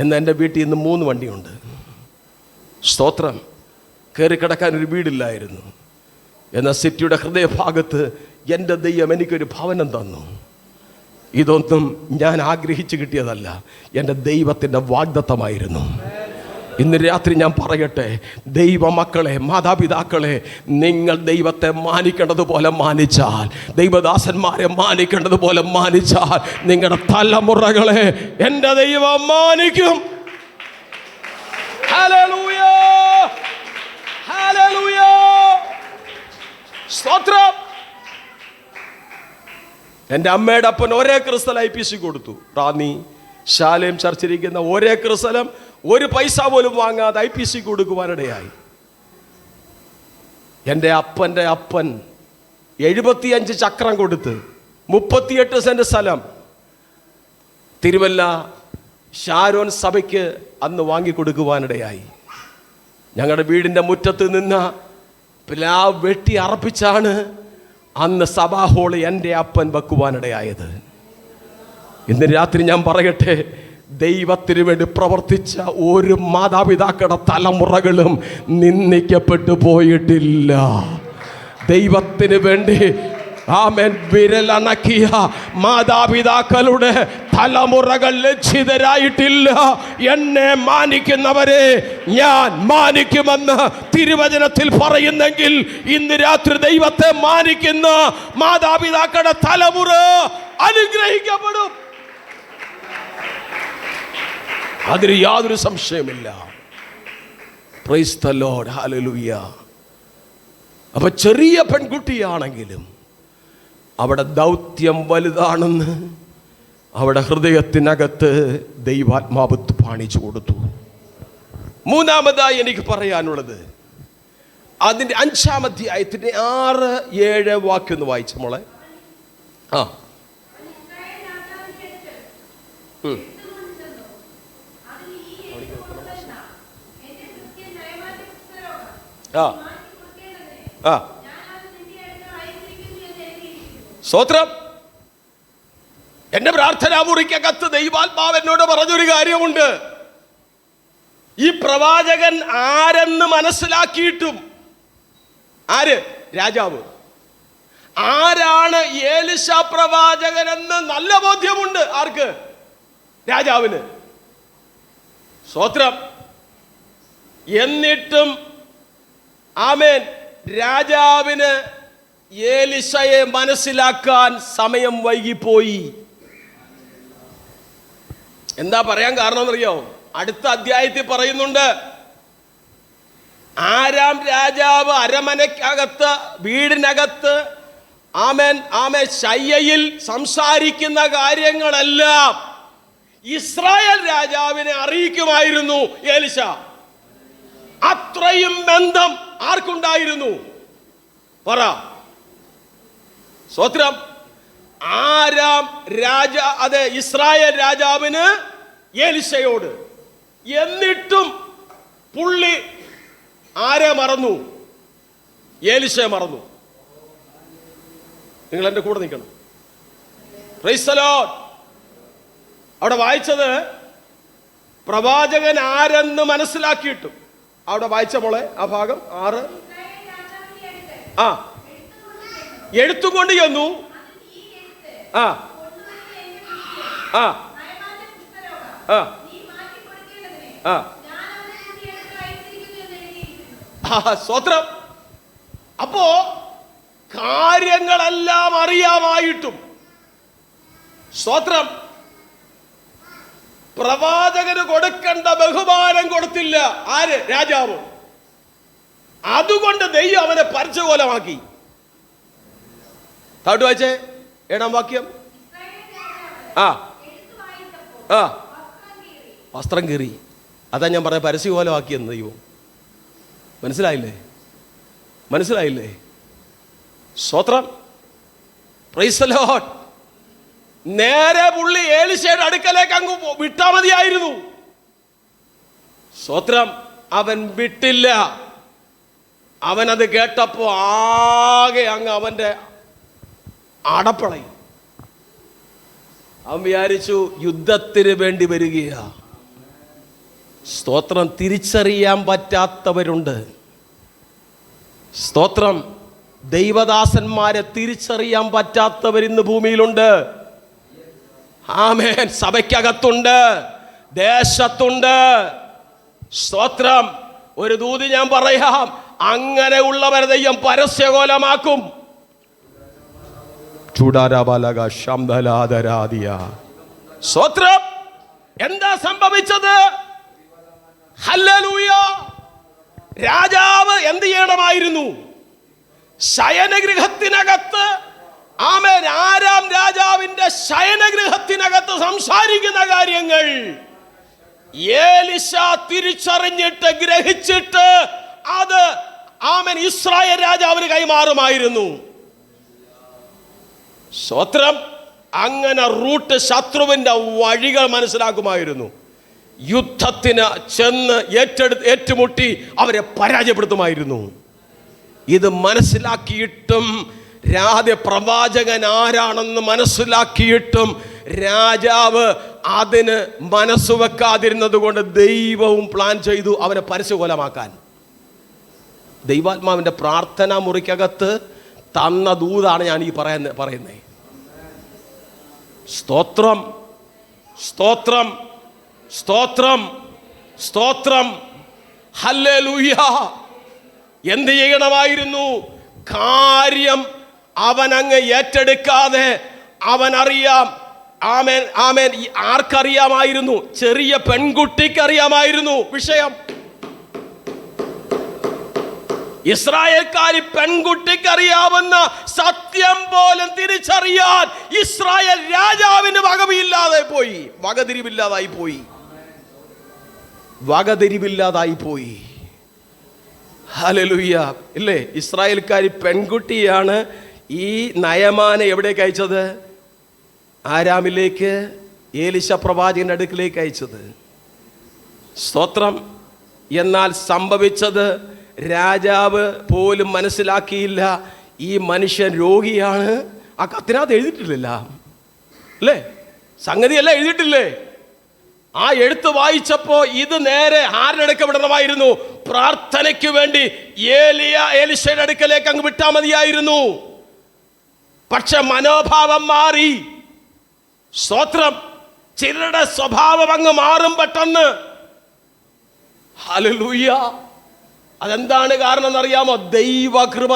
എന്നാൽ എൻ്റെ വീട്ടിൽ ഇന്ന് 3 വണ്ടിയുണ്ട്. സ്തോത്രം. കയറി കിടക്കാൻ ഒരു വീടില്ലായിരുന്നു. എന്നാൽ സിറ്റിയുടെ ഹൃദയഭാഗത്ത് എൻ്റെ ദൈവം എനിക്കൊരു ഭവനം തന്നു. ഇതൊന്നും ഞാൻ ആഗ്രഹിച്ചു കിട്ടിയതല്ല, എൻ്റെ ദൈവത്തിൻ്റെ വാഗ്ദത്തമായിരുന്നു. ഇന്ന് രാത്രി ഞാൻ പറയട്ടെ, ദൈവമക്കളെ, മാതാപിതാക്കളെ, നിങ്ങൾ ദൈവത്തെ മാനിക്കേണ്ടതുപോലെ മാനിച്ചാൽ, ദൈവദാസന്മാരെ മാനിക്കേണ്ടതുപോലെ മാനിച്ചാൽ, നിങ്ങളുടെ തലമുറകളെ എൻ്റെ ദൈവം മാനിക്കും. ഹല്ലേലൂയ, ഹല്ലേലൂയ, സ്തോത്രം. എൻ്റെ അമ്മയുടെ അപ്പൻ ഒരേക്കർ സ്ഥലം IPC കൊടുത്തു. റാന്നി ശാലേം ചർച്ചിരിക്കുന്ന ഒരേക്കർ സ്ഥലം ഒരു പൈസ പോലും വാങ്ങാതെ IPC കൊടുക്കുവാനിടയായി. എൻ്റെ അപ്പൻ്റെ അപ്പൻ 75 ചക്രം കൊടുത്ത് 38 സെന്റ് സ്ഥലം തിരുവല്ല ഷാരോൻ സഭയ്ക്ക് അന്ന് വാങ്ങിക്കൊടുക്കുവാനിടയായി. ഞങ്ങളുടെ വീടിൻ്റെ മുറ്റത്ത് നിന്ന് പ്ലാവ് വെട്ടി അറപ്പിച്ചാണ് അന്ന് സഭാഹോള് എൻ്റെ അപ്പൻ വെക്കുവാനിടയായത്. ഇന്ന് രാത്രി ഞാൻ പറയട്ടെ, ദൈവത്തിന് വേണ്ടി പ്രവർത്തിച്ച ഒരു മാതാപിതാക്കളുടെ തലമുറകളും നിന്ദിക്കപ്പെട്ടു പോയിട്ടില്ല. ദൈവത്തിന് വേണ്ടി ആമേൻ വിരലണക്കിയ മാതാപിതാക്കളുടെ തലമുറകൾ ലജ്ജിതരായിട്ടില്ല. എന്നെ മാനിക്കുന്നവരെ ഞാൻ മാനിക്കുമെന്ന് തിരുവചനത്തിൽ പറയുന്നെങ്കിൽ, ഇന്ന് രാത്രി ദൈവത്തെ മാനിക്കുന്ന മാതാപിതാക്കളുടെ തലമുറ അനുഗ്രഹിക്കപ്പെടും. അതിന് യാതൊരു സംശയമില്ല. Price the lord, hallelujah. അപ്പൊ ചെറിയ പെൺകുട്ടിയാണെങ്കിലും അവിടെ ദൗത്യം വലുതാണെന്ന് അവിടെ ഹൃദയത്തിനകത്ത് ദൈവാത്മാവ് പാണിച്ചു കൊടുത്തു. മൂന്നാമതായി എനിക്ക് പറയാനുള്ളത്, അതിൻ്റെ 5-ാം അധ്യായത്തിൻ്റെ 6-7 വാക്യം വായിച്ച മോളെ. സ്തോത്രം. എന്റെ പ്രാർത്ഥനാ മുറിക്കകത്ത് ദൈവാത്മാവ് എന്നോട് പറഞ്ഞൊരു കാര്യമുണ്ട്. ഈ പ്രവാചകൻ ആരെന്ന് മനസ്സിലാക്കിയിട്ടും, ആര്? രാജാവ്. ആരാണ് ഏലിശ പ്രവാചകൻ എന്ന് നല്ല ബോധ്യമുണ്ട്. ആർക്ക്? രാജാവിന്. സ്തോത്രം. എന്നിട്ടും ആമേൻ, രാജാവിന് ഏലിശയെ മനസ്സിലാക്കാൻ സമയം വൈകിപ്പോയി. എന്താ പറയാൻ കാരണം എന്നറിയോ? അടുത്ത അധ്യായത്തിൽ പറയുന്നുണ്ട്, ആരാം രാജാവ് അരമനക്കകത്ത്, വീടിനകത്ത് ആമേൻ ആമേൻ ശയ്യയിൽ സംസാരിക്കുന്ന കാര്യങ്ങളെല്ലാം ഇസ്രായേൽ രാജാവിനെ അറിയിക്കുമായിരുന്നു ഏലിശ. അത്രയും ബന്ധം ആർക്കുണ്ടായിരുന്നു? പറ. സ്തോത്രം. ആരാം രാജാ, അതെ, ഇസ്രായേൽ രാജാവിന് ഏലിശയോട്. എന്നിട്ടും പുള്ളി ആരെ മറന്നു? ഏലിശയെ മറന്നു. നിങ്ങൾ എൻ്റെ കൂടെ നിൽക്കണം. Price the Lord. അവിടെ വായിച്ചത് പ്രവാചകൻ ആരെന്ന് മനസ്സിലാക്കിയിട്ടും, അവിടെ വായിച്ച മോളെ ആ ഭാഗം 6. എടുത്തുകൊണ്ട് ചെന്നു. സ്തോത്രം. അപ്പോ കാര്യങ്ങളെല്ലാം അറിയാമായിട്ടും, സ്തോത്രം, പ്രവാചകന് കൊടുക്കേണ്ട ബഹുമാനം കൊടുത്തില്ല. ആര്? രാജാവ്. അതുകൊണ്ട് ദൈവം അവനെ പരിചയകോലമാക്കി. താട്ട് വായിച്ചേ 7-ാം വാക്യം. വസ്ത്രം കീറി. അതാ ഞാൻ പറഞ്ഞ പരസ്യകോലമാക്കിയെന്ന് ദൈവം. മനസ്സിലായില്ലേ? മനസ്സിലായില്ലേ? സ്തോത്രം. Price the Lord. നേരെ പുള്ളി ഏലിശയുടെ അടുക്കലേക്ക് അങ്ങ് വിട്ടാ മതിയായിരുന്നു. സ്തോത്രം. അവൻ വിട്ടില്ല. അവനത് കേട്ടപ്പോ ആകെ അങ്ങ് അവന്റെ അടപ്പളയും. അവൻ വിചാരിച്ചു യുദ്ധത്തിന് വേണ്ടി വരികയാ. സ്തോത്രം. തിരിച്ചറിയാൻ പറ്റാത്തവരുണ്ട്. സ്തോത്രം. ദൈവദാസന്മാരെ തിരിച്ചറിയാൻ പറ്റാത്തവരിന്ന് ഭൂമിയിലുണ്ട്. ആമേൻ. സഭയ്ക്കകത്തുണ്ട്, ദേശത്തുണ്ട്. സ്തോത്രം. ഒരു ദൂതി ഞാൻ പറയാം, അങ്ങനെയുള്ളവരെ ദൈവം പരസ്യകോലമാക്കും. ചൂടാരാബാലക ശംദലാദരാദിയ. സ്തോത്രം. എന്താ സംഭവിച്ചത്? ഹല്ലേലൂയ. രാജാവ് എന്ത് ചെയ്യണമായിരുന്നു? ശയനഗൃഹത്തിനകത്ത്, ആമേൻ, ആരാം രാജാവിന്റെ ശയനഗൃഹത്തിനകത്ത് സംസാരിക്കുന്ന കാര്യങ്ങൾ ഏലിശ തിരിച്ചറിഞ്ഞിട്ട് ഗ്രഹിച്ചിട്ട് അത്, ആമേൻ, ഇസ്രായേൽ രാജാവിന് കൈമാറുമായിരുന്നു. സ്തോത്രം. അങ്ങനെ റൂട്ട്, ശത്രുവിന്റെ വഴികൾ മനസ്സിലാക്കുമായിരുന്നു. യുദ്ധത്തിന് ചെന്ന് ഏറ്റുമുട്ടി അവരെ പരാജയപ്പെടുത്തുമായിരുന്നു. ഇത് മനസ്സിലാക്കിയിട്ടും പ്രവാചകൻ ആരാണെന്ന് മനസ്സിലാക്കിയിട്ടും രാജാവ് അതിന് മനസ്സ് വെക്കാതിരുന്നത് കൊണ്ട് ദൈവവും പ്ലാൻ ചെയ്തു അവനെ പരസ്യകോലമാക്കാൻ. ദൈവാത്മാവിന്റെ പ്രാർത്ഥനാ മുറിക്കകത്ത് തന്ന ദൂതാണ് ഞാൻ ഈ പറയുന്നത്. സ്തോത്രം, സ്തോത്രം, സ്തോത്രം, സ്തോത്രം. ഹല്ലേലൂയ. എന്ത് ചെയ്യണമായിരുന്നു? കാര്യം അവൻ അങ്ങ് ഏറ്റെടുക്കാതെ അവൻ അറിയാം. ആമേൻ, ആമേൻ. ആർക്കറിയാമായിരുന്നു? ചെറിയ പെൺകുട്ടിക്ക് അറിയാമായിരുന്നു വിഷയം. ഇസ്രായേൽക്കാരി പെൺകുട്ടിക്ക് അറിയാവുന്ന സത്യം പോലും തിരിച്ചറിയാൻ ഇസ്രായേൽ രാജാവിന് വകതിരിവില്ലാതായി പോയി. ഹല്ലേലൂയ. ഇല്ലേ? ഇസ്രായേൽക്കാരി പെൺകുട്ടിയാണ് ഈ നയമാനെ എവിടേക്ക് അയച്ചത്? ആരാമിലേക്ക്, ഏലിശ പ്രവാചകന്റെ അടുക്കിലേക്ക് അയച്ചത്. സ്തോത്രം. എന്നാൽ സംഭവിച്ചത് രാജാവ് പോലും മനസ്സിലാക്കിയില്ല, ഈ മനുഷ്യൻ രോഗിയാണ്. ആ കത്തിനകത്ത് എഴുതിയിട്ടില്ല അല്ലേ? സംഗതിയല്ല എഴുതിയിട്ടില്ലേ? ആ എഴുത്ത് വായിച്ചപ്പോ ഇത് നേരെ ആരുടെ അടുക്ക വിടണമായിരുന്നു? പ്രാർത്ഥനയ്ക്ക് വേണ്ടി ഏലിശയുടെ അടുക്കലേക്ക് അങ്ങ് വിട്ടാൽ മതിയായിരുന്നു. പക്ഷെ മനോഭാവം മാറി. സ്തോത്രം. ചിലരുടെ സ്വഭാവം അങ്ങ് മാറും പെട്ടെന്ന്. ഹല്ലേലൂയ. അതെന്താണ് കാരണം എന്നറിയാമോ? ദൈവകൃപ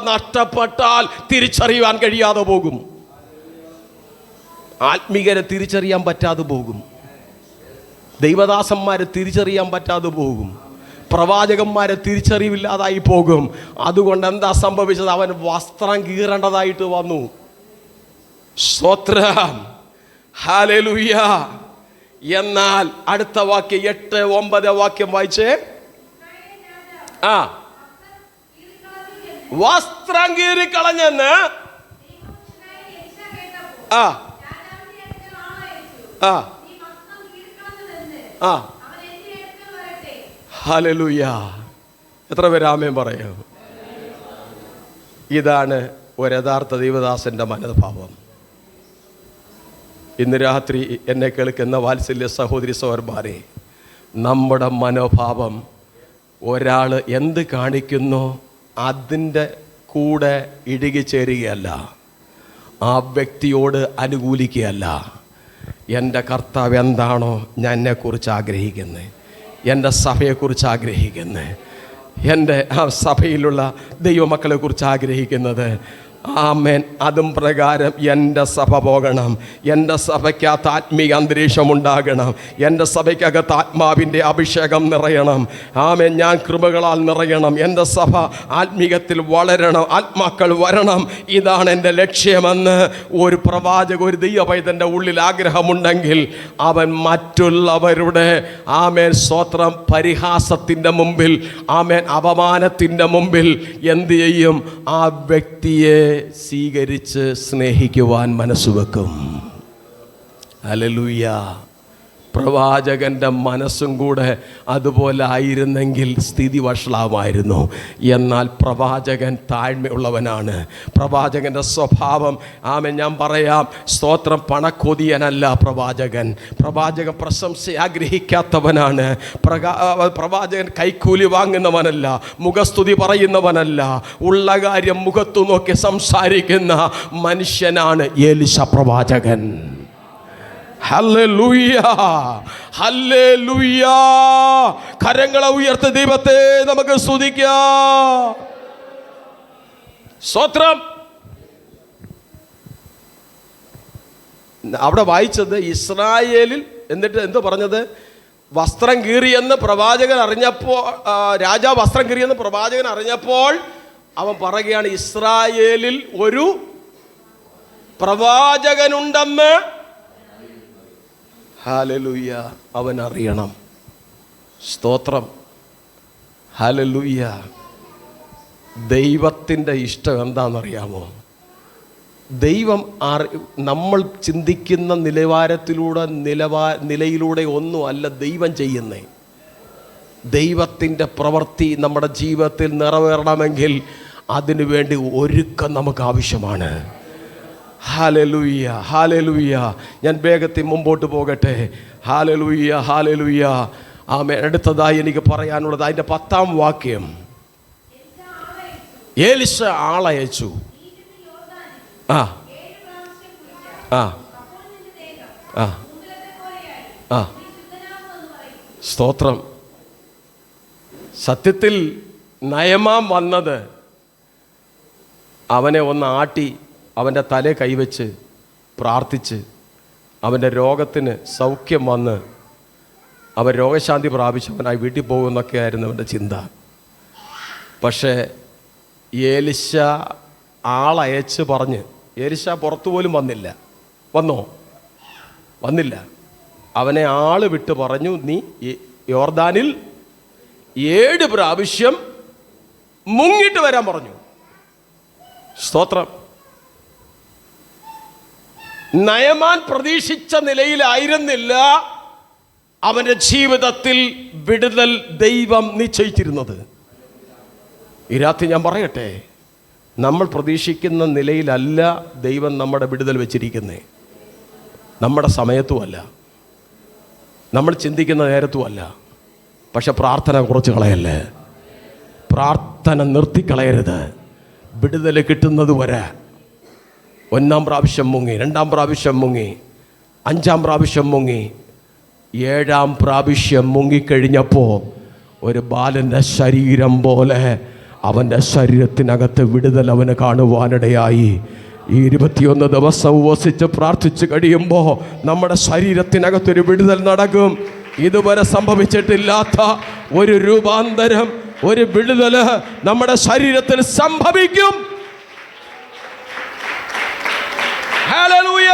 നഷ്ടപ്പെട്ടാൽ തിരിച്ചറിയാൻ കഴിയാതെ പോകും. ആത്മീകരെ തിരിച്ചറിയാൻ പറ്റാതെ പോകും. ദൈവദാസന്മാരെ തിരിച്ചറിയാൻ പറ്റാതെ പോകും. പ്രവാചകന്മാരെ തിരിച്ചറിവില്ലാതായി പോകും. അതുകൊണ്ട് എന്താ സംഭവിച്ചത്? അവൻ വസ്ത്രം കീറേണ്ടതായിട്ട് വന്നു. സ്തോത്രം. ഹല്ലേലൂയ. എന്നാൽ അടുത്ത വാക്യം 8-9 വാക്യം വായിച്ചേ. വസ്ത്രം കീറിക്കളഞ്ഞെന്ന് ഹല്ലേലൂയ. എത്ര പേര് ആമേൻ പറയാം? ഇതാണ് ഒരു യഥാർത്ഥ ദൈവദാസന്റെ മനോഭാവം. ഇന്ന് രാത്രി എന്നെ കേൾക്കുന്ന വാത്സല്യ സഹോദരി സഹോദരന്മാരെ, നമ്മുടെ മനോഭാവം ഒരാൾ എന്ത് കാണിക്കുന്നോ അതിൻ്റെ കൂടെ ഇഴുകിച്ചേരുകയല്ല, ആ വ്യക്തിയോട് അനുകൂലിക്കുകയല്ല. എൻ്റെ കർത്താവ് എന്താണോ ഞാൻ എന്നെക്കുറിച്ച് ആഗ്രഹിക്കുന്നത്, എൻ്റെ സഭയെക്കുറിച്ച് ആഗ്രഹിക്കുന്നത്, എൻ്റെ ആ സഭയിലുള്ള ദൈവമക്കളെക്കുറിച്ച് ആഗ്രഹിക്കുന്നത്, ആമേൻ, അതും പ്രകാരം എൻ്റെ സഭ പോകണം. എൻ്റെ സഭയ്ക്കകത്ത് ആത്മീയ അന്തരീക്ഷം ഉണ്ടാകണം. എൻ്റെ സഭയ്ക്കകത്ത് ആത്മാവിൻ്റെ അഭിഷേകം നിറയണം. ആമേൻ, ഞാൻ കൃപകളാൽ നിറയണം. എൻ്റെ സഭ ആത്മീയത്തിൽ വളരണം, ആത്മാക്കൾ വരണം. ഇതാണ് എൻ്റെ ലക്ഷ്യമെന്ന് ഒരു പ്രവാചക, ഒരു ദൈവപൈതൻ്റെ ഉള്ളിൽ ആഗ്രഹമുണ്ടെങ്കിൽ അവൻ മറ്റുള്ളവരുടെ ആമേൻ സ്തോത്രം പരിഹാസത്തിൻ്റെ മുമ്പിൽ, ആമേൻ അപമാനത്തിൻ്റെ മുമ്പിൽ എന്ത് ചെയ്യും? ആ വ്യക്തിയെ സ്വീകരിച്ച് സ്നേഹിക്കുവാൻ മനസ്സുവെക്കും. ഹല്ലേലൂയ. പ്രവാചകൻ്റെ മനസ്സും കൂടെ അതുപോലെ ആയിരുന്നെങ്കിൽ സ്ഥിതി വഷളാമായിരുന്നു. എന്നാൽ പ്രവാചകൻ താഴ്മയുള്ളവനാണ്. പ്രവാചകൻ്റെ സ്വഭാവം ഞാൻ പറയാം, സ്തോത്രം, പണക്കൊതിയനല്ല പ്രവാചകൻ. പ്രവാചകൻ പ്രശംസ ആഗ്രഹിക്കാത്തവനാണ്. പ്രവാചകൻ കൈക്കൂലി വാങ്ങുന്നവനല്ല, മുഖസ്തുതി പറയുന്നവനല്ല. ഉള്ള കാര്യം മുഖത്തു നോക്കി സംസാരിക്കുന്ന മനുഷ്യനാണ് എലീശ പ്രവാചകൻ. Hallelujah, hallelujah. കരങ്ങളെ ഉയർത്തി ദൈവത്തെ നമുക്ക് സ്തുതിക്കാം. സ്തോത്രം. അവിടെ വായിച്ചത് ഇസ്രായേലിൽ, എന്നിട്ട് എന്തോ പറഞ്ഞത്, വസ്ത്രം കീറിയെന്ന് പ്രവാചകൻ അറിഞ്ഞപ്പോൾ, രാജാവ് വസ്ത്രം കീറിയെന്ന് പ്രവാചകൻ അറിഞ്ഞപ്പോൾ അവൻ പറയുകയാണ്, ഇസ്രായേലിൽ ഒരു പ്രവാചകനുണ്ടെന്ന് ഹല്ലേലൂയ അവൻ അറിയണം. സ്തോത്രം, ഹല്ലേലൂയ. ദൈവത്തിൻ്റെ ഇഷ്ടം എന്താണെന്നറിയാമോ? ദൈവം നമ്മൾ ചിന്തിക്കുന്ന നിലയിലൂടെ ഒന്നും അല്ല ദൈവം ചെയ്യുന്നേ. ദൈവത്തിൻ്റെ പ്രവൃത്തി നമ്മുടെ ജീവിതത്തിൽ നിറവേറണമെങ്കിൽ അതിനു വേണ്ടി ഒരുക്കം നമുക്ക് ആവശ്യമാണ്. Hallelujah, hallelujah. ഞാൻ വേഗത്തിൽ മുമ്പോട്ട് പോകട്ടെ. Hallelujah, hallelujah. അടുത്തതായി എനിക്ക് പറയാനുള്ളത് അതിൻ്റെ 10-ാം വാക്യം. എലീശ ആളയച്ചു. ആ ആ ആ ആ സ്തോത്രം. സത്യത്തിൽ നയമാൻ വന്നത് അവനെ ഒന്ന് ആട്ടി അവൻ്റെ തലേ കൈവച്ച് പ്രാർത്ഥിച്ച് അവൻ്റെ രോഗത്തിന് സൗഖ്യം വന്ന് അവൻ രോഗശാന്തി പ്രാപിച്ച് അവനായി വീട്ടിൽ പോകുമെന്നൊക്കെ ആയിരുന്നു അവൻ്റെ ചിന്ത. പക്ഷേ എലീശ ആളയച്ച് പറഞ്ഞ്, എലീശ പുറത്തു പോലും വന്നില്ല. വന്നോ? വന്നില്ല. അവനെ ആള് വിട്ട് പറഞ്ഞു, നീ യോർദാനിൽ 7 പ്രാവശ്യം മുങ്ങിട്ട് വരാൻ പറഞ്ഞു. സ്തോത്രം. നയമാൻ പ്രതീക്ഷിച്ച നിലയിലായിരുന്നില്ല അവൻ്റെ ജീവിതത്തിൽ വിടുതൽ ദൈവം നിശ്ചയിച്ചിരുന്നത്. ഈ രാത്രി ഞാൻ പറയട്ടെ, നമ്മൾ പ്രതീക്ഷിക്കുന്ന നിലയിലല്ല ദൈവം നമ്മുടെ വിടുതൽ വെച്ചിരിക്കുന്നത്. നമ്മുടെ സമയത്തുമല്ല, നമ്മൾ ചിന്തിക്കുന്ന നേരത്തുമല്ല. പക്ഷെ പ്രാർത്ഥന കുറച്ച് കളയല്ലേ, പ്രാർത്ഥന നിർത്തിക്കളയരുത്. വിടുതൽ കിട്ടുന്നത് വരെ 1-ാം പ്രാവശ്യം മുങ്ങി, 2-ാം പ്രാവശ്യം മുങ്ങി, 5-ാം പ്രാവശ്യം മുങ്ങി, 7-ാം പ്രാവശ്യം മുങ്ങിക്കഴിഞ്ഞപ്പോൾ ഒരു ബാലൻ്റെ ശരീരം പോലെ അവൻ്റെ ശരീരത്തിനകത്ത് വിടുതൽ അവന് കാണുവാനിടയായി. ഈ 21 ദിവസം ഉപവസിച്ച് പ്രാർത്ഥിച്ച് കഴിയുമ്പോൾ നമ്മുടെ ശരീരത്തിനകത്തൊരു വിടുതൽ നടക്കും. ഇതുവരെ സംഭവിച്ചിട്ടില്ലാത്ത ഒരു രൂപാന്തരം, ഒരു വിടുതൽ നമ്മുടെ ശരീരത്തിൽ സംഭവിക്കും. ഹല്ലേലൂയ.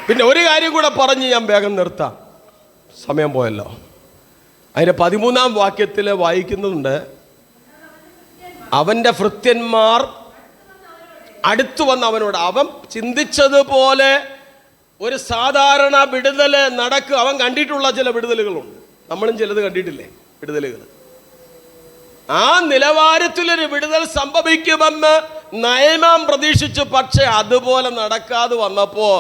പിന്നെ ഒരു കാര്യം കൂടെ പറഞ്ഞ് ഞാൻ വേഗം നിർത്താം, സമയം പോയല്ലോ. അതിൻ്റെ 13-ാം വാക്യത്തിൽ വായിക്കുന്നുണ്ട്, അവൻ്റെ ഭൃത്യന്മാർ അടുത്തു വന്ന് അവനോട്, അവൻ ചിന്തിച്ചതുപോലെ ഒരു സാധാരണ വിടുതൽ നടക്കുക. അവൻ കണ്ടിട്ടുള്ള ചില വിടുതലുകളുണ്ട്, നമ്മളും ചിലത് കണ്ടിട്ടില്ലേ വിടുതലുകൾ. ആ നിലവാരത്തിലൊരു വിടുതൽ സംഭവിക്കുമെന്ന് നയമാൻ പ്രതീക്ഷിച്ചു. പക്ഷെ അതുപോലെ നടക്കാതെ വന്നപ്പോൾ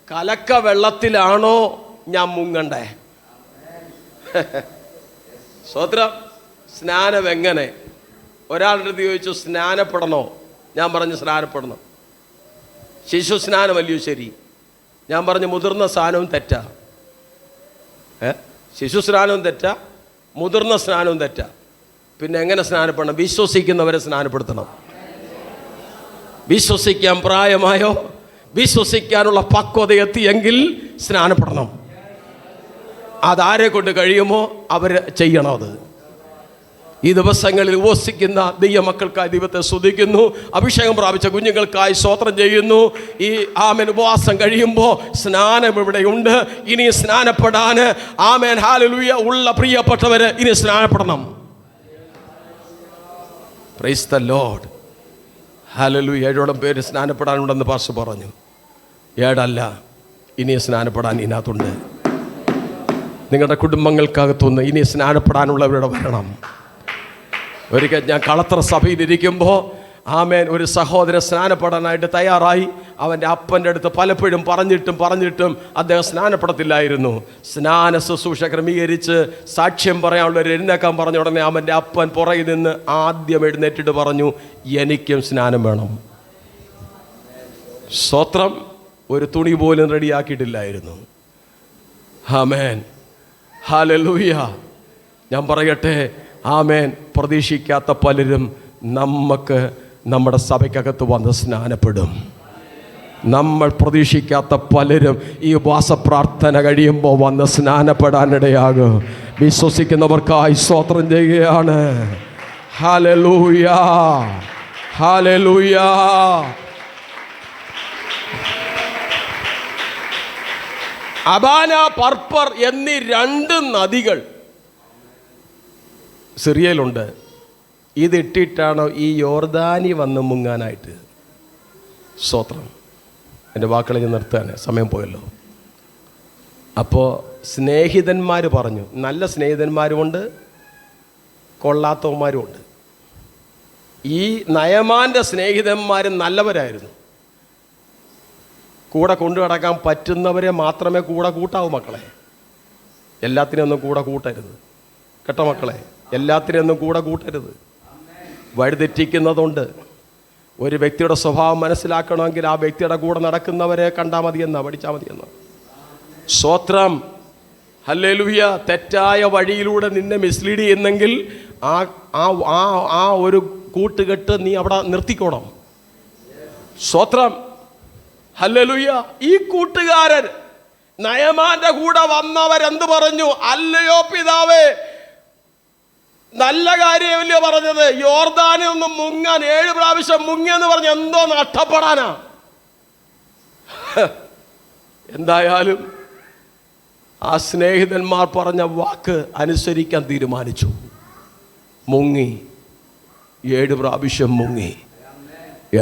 കലക്ക വെള്ളത്തിലാണോ ഞാൻ മുങ്ങണ്ടേ? സ്തോത്രം. സ്നാനം എങ്ങനെ? ഒരാളുടെ അടുത്ത് ചോദിച്ചു, സ്നാനപ്പെടണോ? ഞാൻ പറഞ്ഞു സ്നാനപ്പെടണം. ശിശു സ്നാനമല്ലയോ ശരി? ഞാൻ പറഞ്ഞു മുതിർന്ന സ്നാനവും തെറ്റാ. ശിശു സ്നാനവും തെറ്റാ, മുതിർന്ന സ്നാനവും തെറ്റാ. പിന്നെ എങ്ങനെ സ്നാനപ്പെടണം? വിശ്വസിക്കുന്നവരെ സ്നാനപ്പെടുത്തണം. വിശ്വസിക്കാൻ പ്രായമായോ? വിശ്വസിക്കാനുള്ള പക്വത എത്തിയെങ്കിൽ സ്നാനപ്പെടണം. അതാരെ കൊണ്ട് കഴിയുമോ അവർ ചെയ്യണം. അത് ഈ ദിവസങ്ങളിൽ ഉപവസിക്കുന്ന ദൈവമക്കൾക്കായി ദൈവത്തെ സ്തുതിക്കുന്നു. അഭിഷേകം പ്രാപിച്ച കുഞ്ഞുങ്ങൾക്കായി സ്തോത്രം ചെയ്യുന്നു. ഈ ആമേൻ ഉപവാസം കഴിയുമ്പോൾ സ്നാനം ഇവിടെയുണ്ട്. ഇനി സ്നാനപ്പെടാൻ ആമേൻ ഹല്ലേലൂയ ഉള്ള പ്രിയപ്പെട്ടവർ ഇനി സ്നാനപ്പെടണം. Praise the lord. ഹല്ലേലൂയ. 7ഓളം പേര് സ്നാനപ്പെടാനുണ്ടെന്ന് പാസ്റ്റർ പറഞ്ഞു. 7 ഇനി സ്നാനപ്പെടാൻ ഇതിനകത്തുണ്ട്. നിങ്ങളുടെ കുടുംബങ്ങൾക്കകത്തുനിന്ന് ഇനി സ്നാനപ്പെടാനുള്ളവരുടെ വരണം. ഒരിക്കൽ ഞാൻ കളത്ര സഭയിലിരിക്കുമ്പോൾ ആമേൻ, ഒരു സഹോദരൻ സ്നാനപ്പെടാനായിട്ട് തയ്യാറായി. അവൻ്റെ അപ്പൻ്റെ അടുത്ത് പലപ്പോഴും പറഞ്ഞിട്ടും അദ്ദേഹം സ്നാനപ്പെടത്തില്ലായിരുന്നു. സ്നാന ശുശ്രൂഷ ക്രമീകരിച്ച് സാക്ഷ്യം പറയാനുള്ളവർ എഴുന്നേക്കാൻ പറഞ്ഞ ഉടനെ അവൻ്റെ അപ്പൻ പുറകിൽ നിന്ന് ആദ്യം എഴുന്നേറ്റിട്ട് പറഞ്ഞു, എനിക്കും സ്നാനം വേണം. സ്തോത്രം. ഒരു തുണി പോലും റെഡിയാക്കിയിട്ടില്ലായിരുന്നു. ആമേൻ, ഹല്ലേലൂയ. ഞാൻ പറയട്ടെ, ആമേൻ, പ്രതീക്ഷിക്കാത്ത പലരും നമ്മുടെ സഭയ്ക്കകത്ത് വന്ന് സ്നാനപ്പെടും. നമ്മൾ പ്രതീക്ഷിക്കാത്ത പലരും ഈ ഉപവാസപ്രാർത്ഥന കഴിയുമ്പോൾ വന്ന് സ്നാനപ്പെടാനിടയാകും. വിശ്വസിക്കുന്നവർക്കായി സ്തോത്രം ചെയ്യുകയാണ്. Hallelujah, hallelujah. അബാന, പർപ്പർ എന്നീ 2 നദികൾ സിറിയയിലുണ്ട്. ഇതിട്ടിട്ടാണോ ഈ യോർദാനി വന്ന് മുങ്ങാനായിട്ട്? സ്തോത്രം. എൻ്റെ വാക്കുകളെ ഞാൻ നിർത്താൻ സമയം പോയല്ലോ. അപ്പോൾ സ്നേഹിതന്മാർ പറഞ്ഞു. നല്ല സ്നേഹിതന്മാരുമുണ്ട്, കൊള്ളാത്തവന്മാരുമുണ്ട്. ഈ നയമാൻ്റെ സ്നേഹിതന്മാർ നല്ലവരായിരുന്നു. കൂടെ കൊണ്ടു നടക്കാൻ പറ്റുന്നവരെ മാത്രമേ കൂടെ കൂട്ടാവൂ മക്കളെ. എല്ലാത്തിനെയൊന്നും കൂടെ കൂട്ടരുത് കേട്ടോ മക്കളെ. എല്ലാത്തിനെയൊന്നും കൂടെ കൂട്ടരുത്. വഴിതെറ്റിക്കുന്നതുണ്ട്. ഒരു വ്യക്തിയുടെ സ്വഭാവം മനസ്സിലാക്കണമെങ്കിൽ ആ വ്യക്തിയുടെ കൂടെ നടക്കുന്നവരെ കണ്ടാൽ മതിയെന്നാ, പഠിച്ചാൽ മതിയെന്നാ. സ്തോത്രം. ഹല്ലേലൂയ. തെറ്റായ വഴിയിലൂടെ നിന്നെ മിസ്ലീഡ് ചെയ്യുന്നെങ്കിൽ ആ ഒരു കൂട്ടുകെട്ട് നീ അവിടെ നിർത്തിക്കോണം. സ്തോത്രം. ഹല്ലേലൂയ. ഈ കൂട്ടുകാരൻ നയമാന്റെ കൂടെ വന്നവരെന്ത് പറഞ്ഞു? അല്ലയോ പിതാവേ, നല്ല കാര്യമല്ലയോ പറഞ്ഞത്? യോർദാനിൽ ഒന്ന് മുങ്ങാൻ 7 പ്രാവശ്യം മുങ്ങിയെന്ന് പറഞ്ഞ് എന്തോ നഷ്ടപ്പെടാനാ? എന്തായാലും ആ സ്നേഹിതന്മാർ പറഞ്ഞ വാക്ക് അനുസരിക്കാൻ തീരുമാനിച്ചു. മുങ്ങി. 7 പ്രാവശ്യം മുങ്ങി.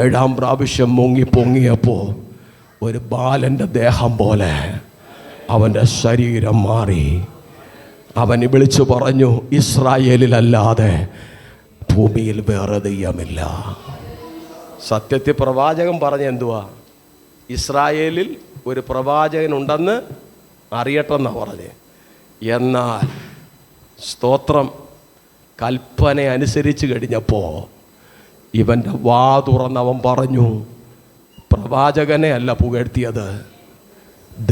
7-ാം പ്രാവശ്യം മുങ്ങി പൊങ്ങിയപ്പോൾ ഒരു ബാലൻ്റെ ദേഹം പോലെ അവൻ്റെ ശരീരം മാറി. അവൻ വിളിച്ചു പറഞ്ഞു, ഇസ്രായേലിലല്ലാതെ ഭൂമിയിൽ വേറെ ദൈവമില്ല. സത്യത്തിൽ പ്രവാചകൻ പറഞ്ഞ എന്തുവാ? ഇസ്രായേലിൽ ഒരു പ്രവാചകൻ ഉണ്ടെന്ന് അറിയട്ടെന്നാ പറഞ്ഞ്. എന്നാൽ സ്തോത്രം, കൽപ്പന അനുസരിച്ച് കഴിഞ്ഞപ്പോൾ ഇവൻ്റെ വാ തുറന്നവൻ പറഞ്ഞു, പ്രവാചകനെ അല്ല പുകഴ്ത്തിയത്,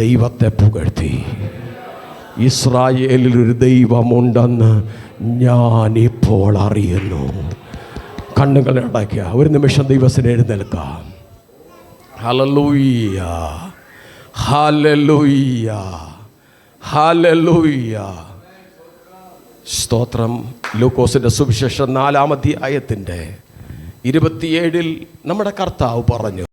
ദൈവത്തെ പുകഴ്ത്തി. ഇസ്രായേലിലൊരു ദൈവമുണ്ടെന്ന് ഞാനിപ്പോൾ അറിയുന്നു. കണ്ണുകൾ അടയ്ക്കുക. ഒരു നിമിഷം ദൈവത്തിന് എഴുന്നേൽക്കാം. Hallelujah, hallelujah, hallelujah. സ്തോത്രം. ലൂക്കോസിൻ്റെ സുവിശേഷം 4-ാം അധ്യായത്തിൻ്റെ 27 നമ്മുടെ കർത്താവ് പറഞ്ഞു,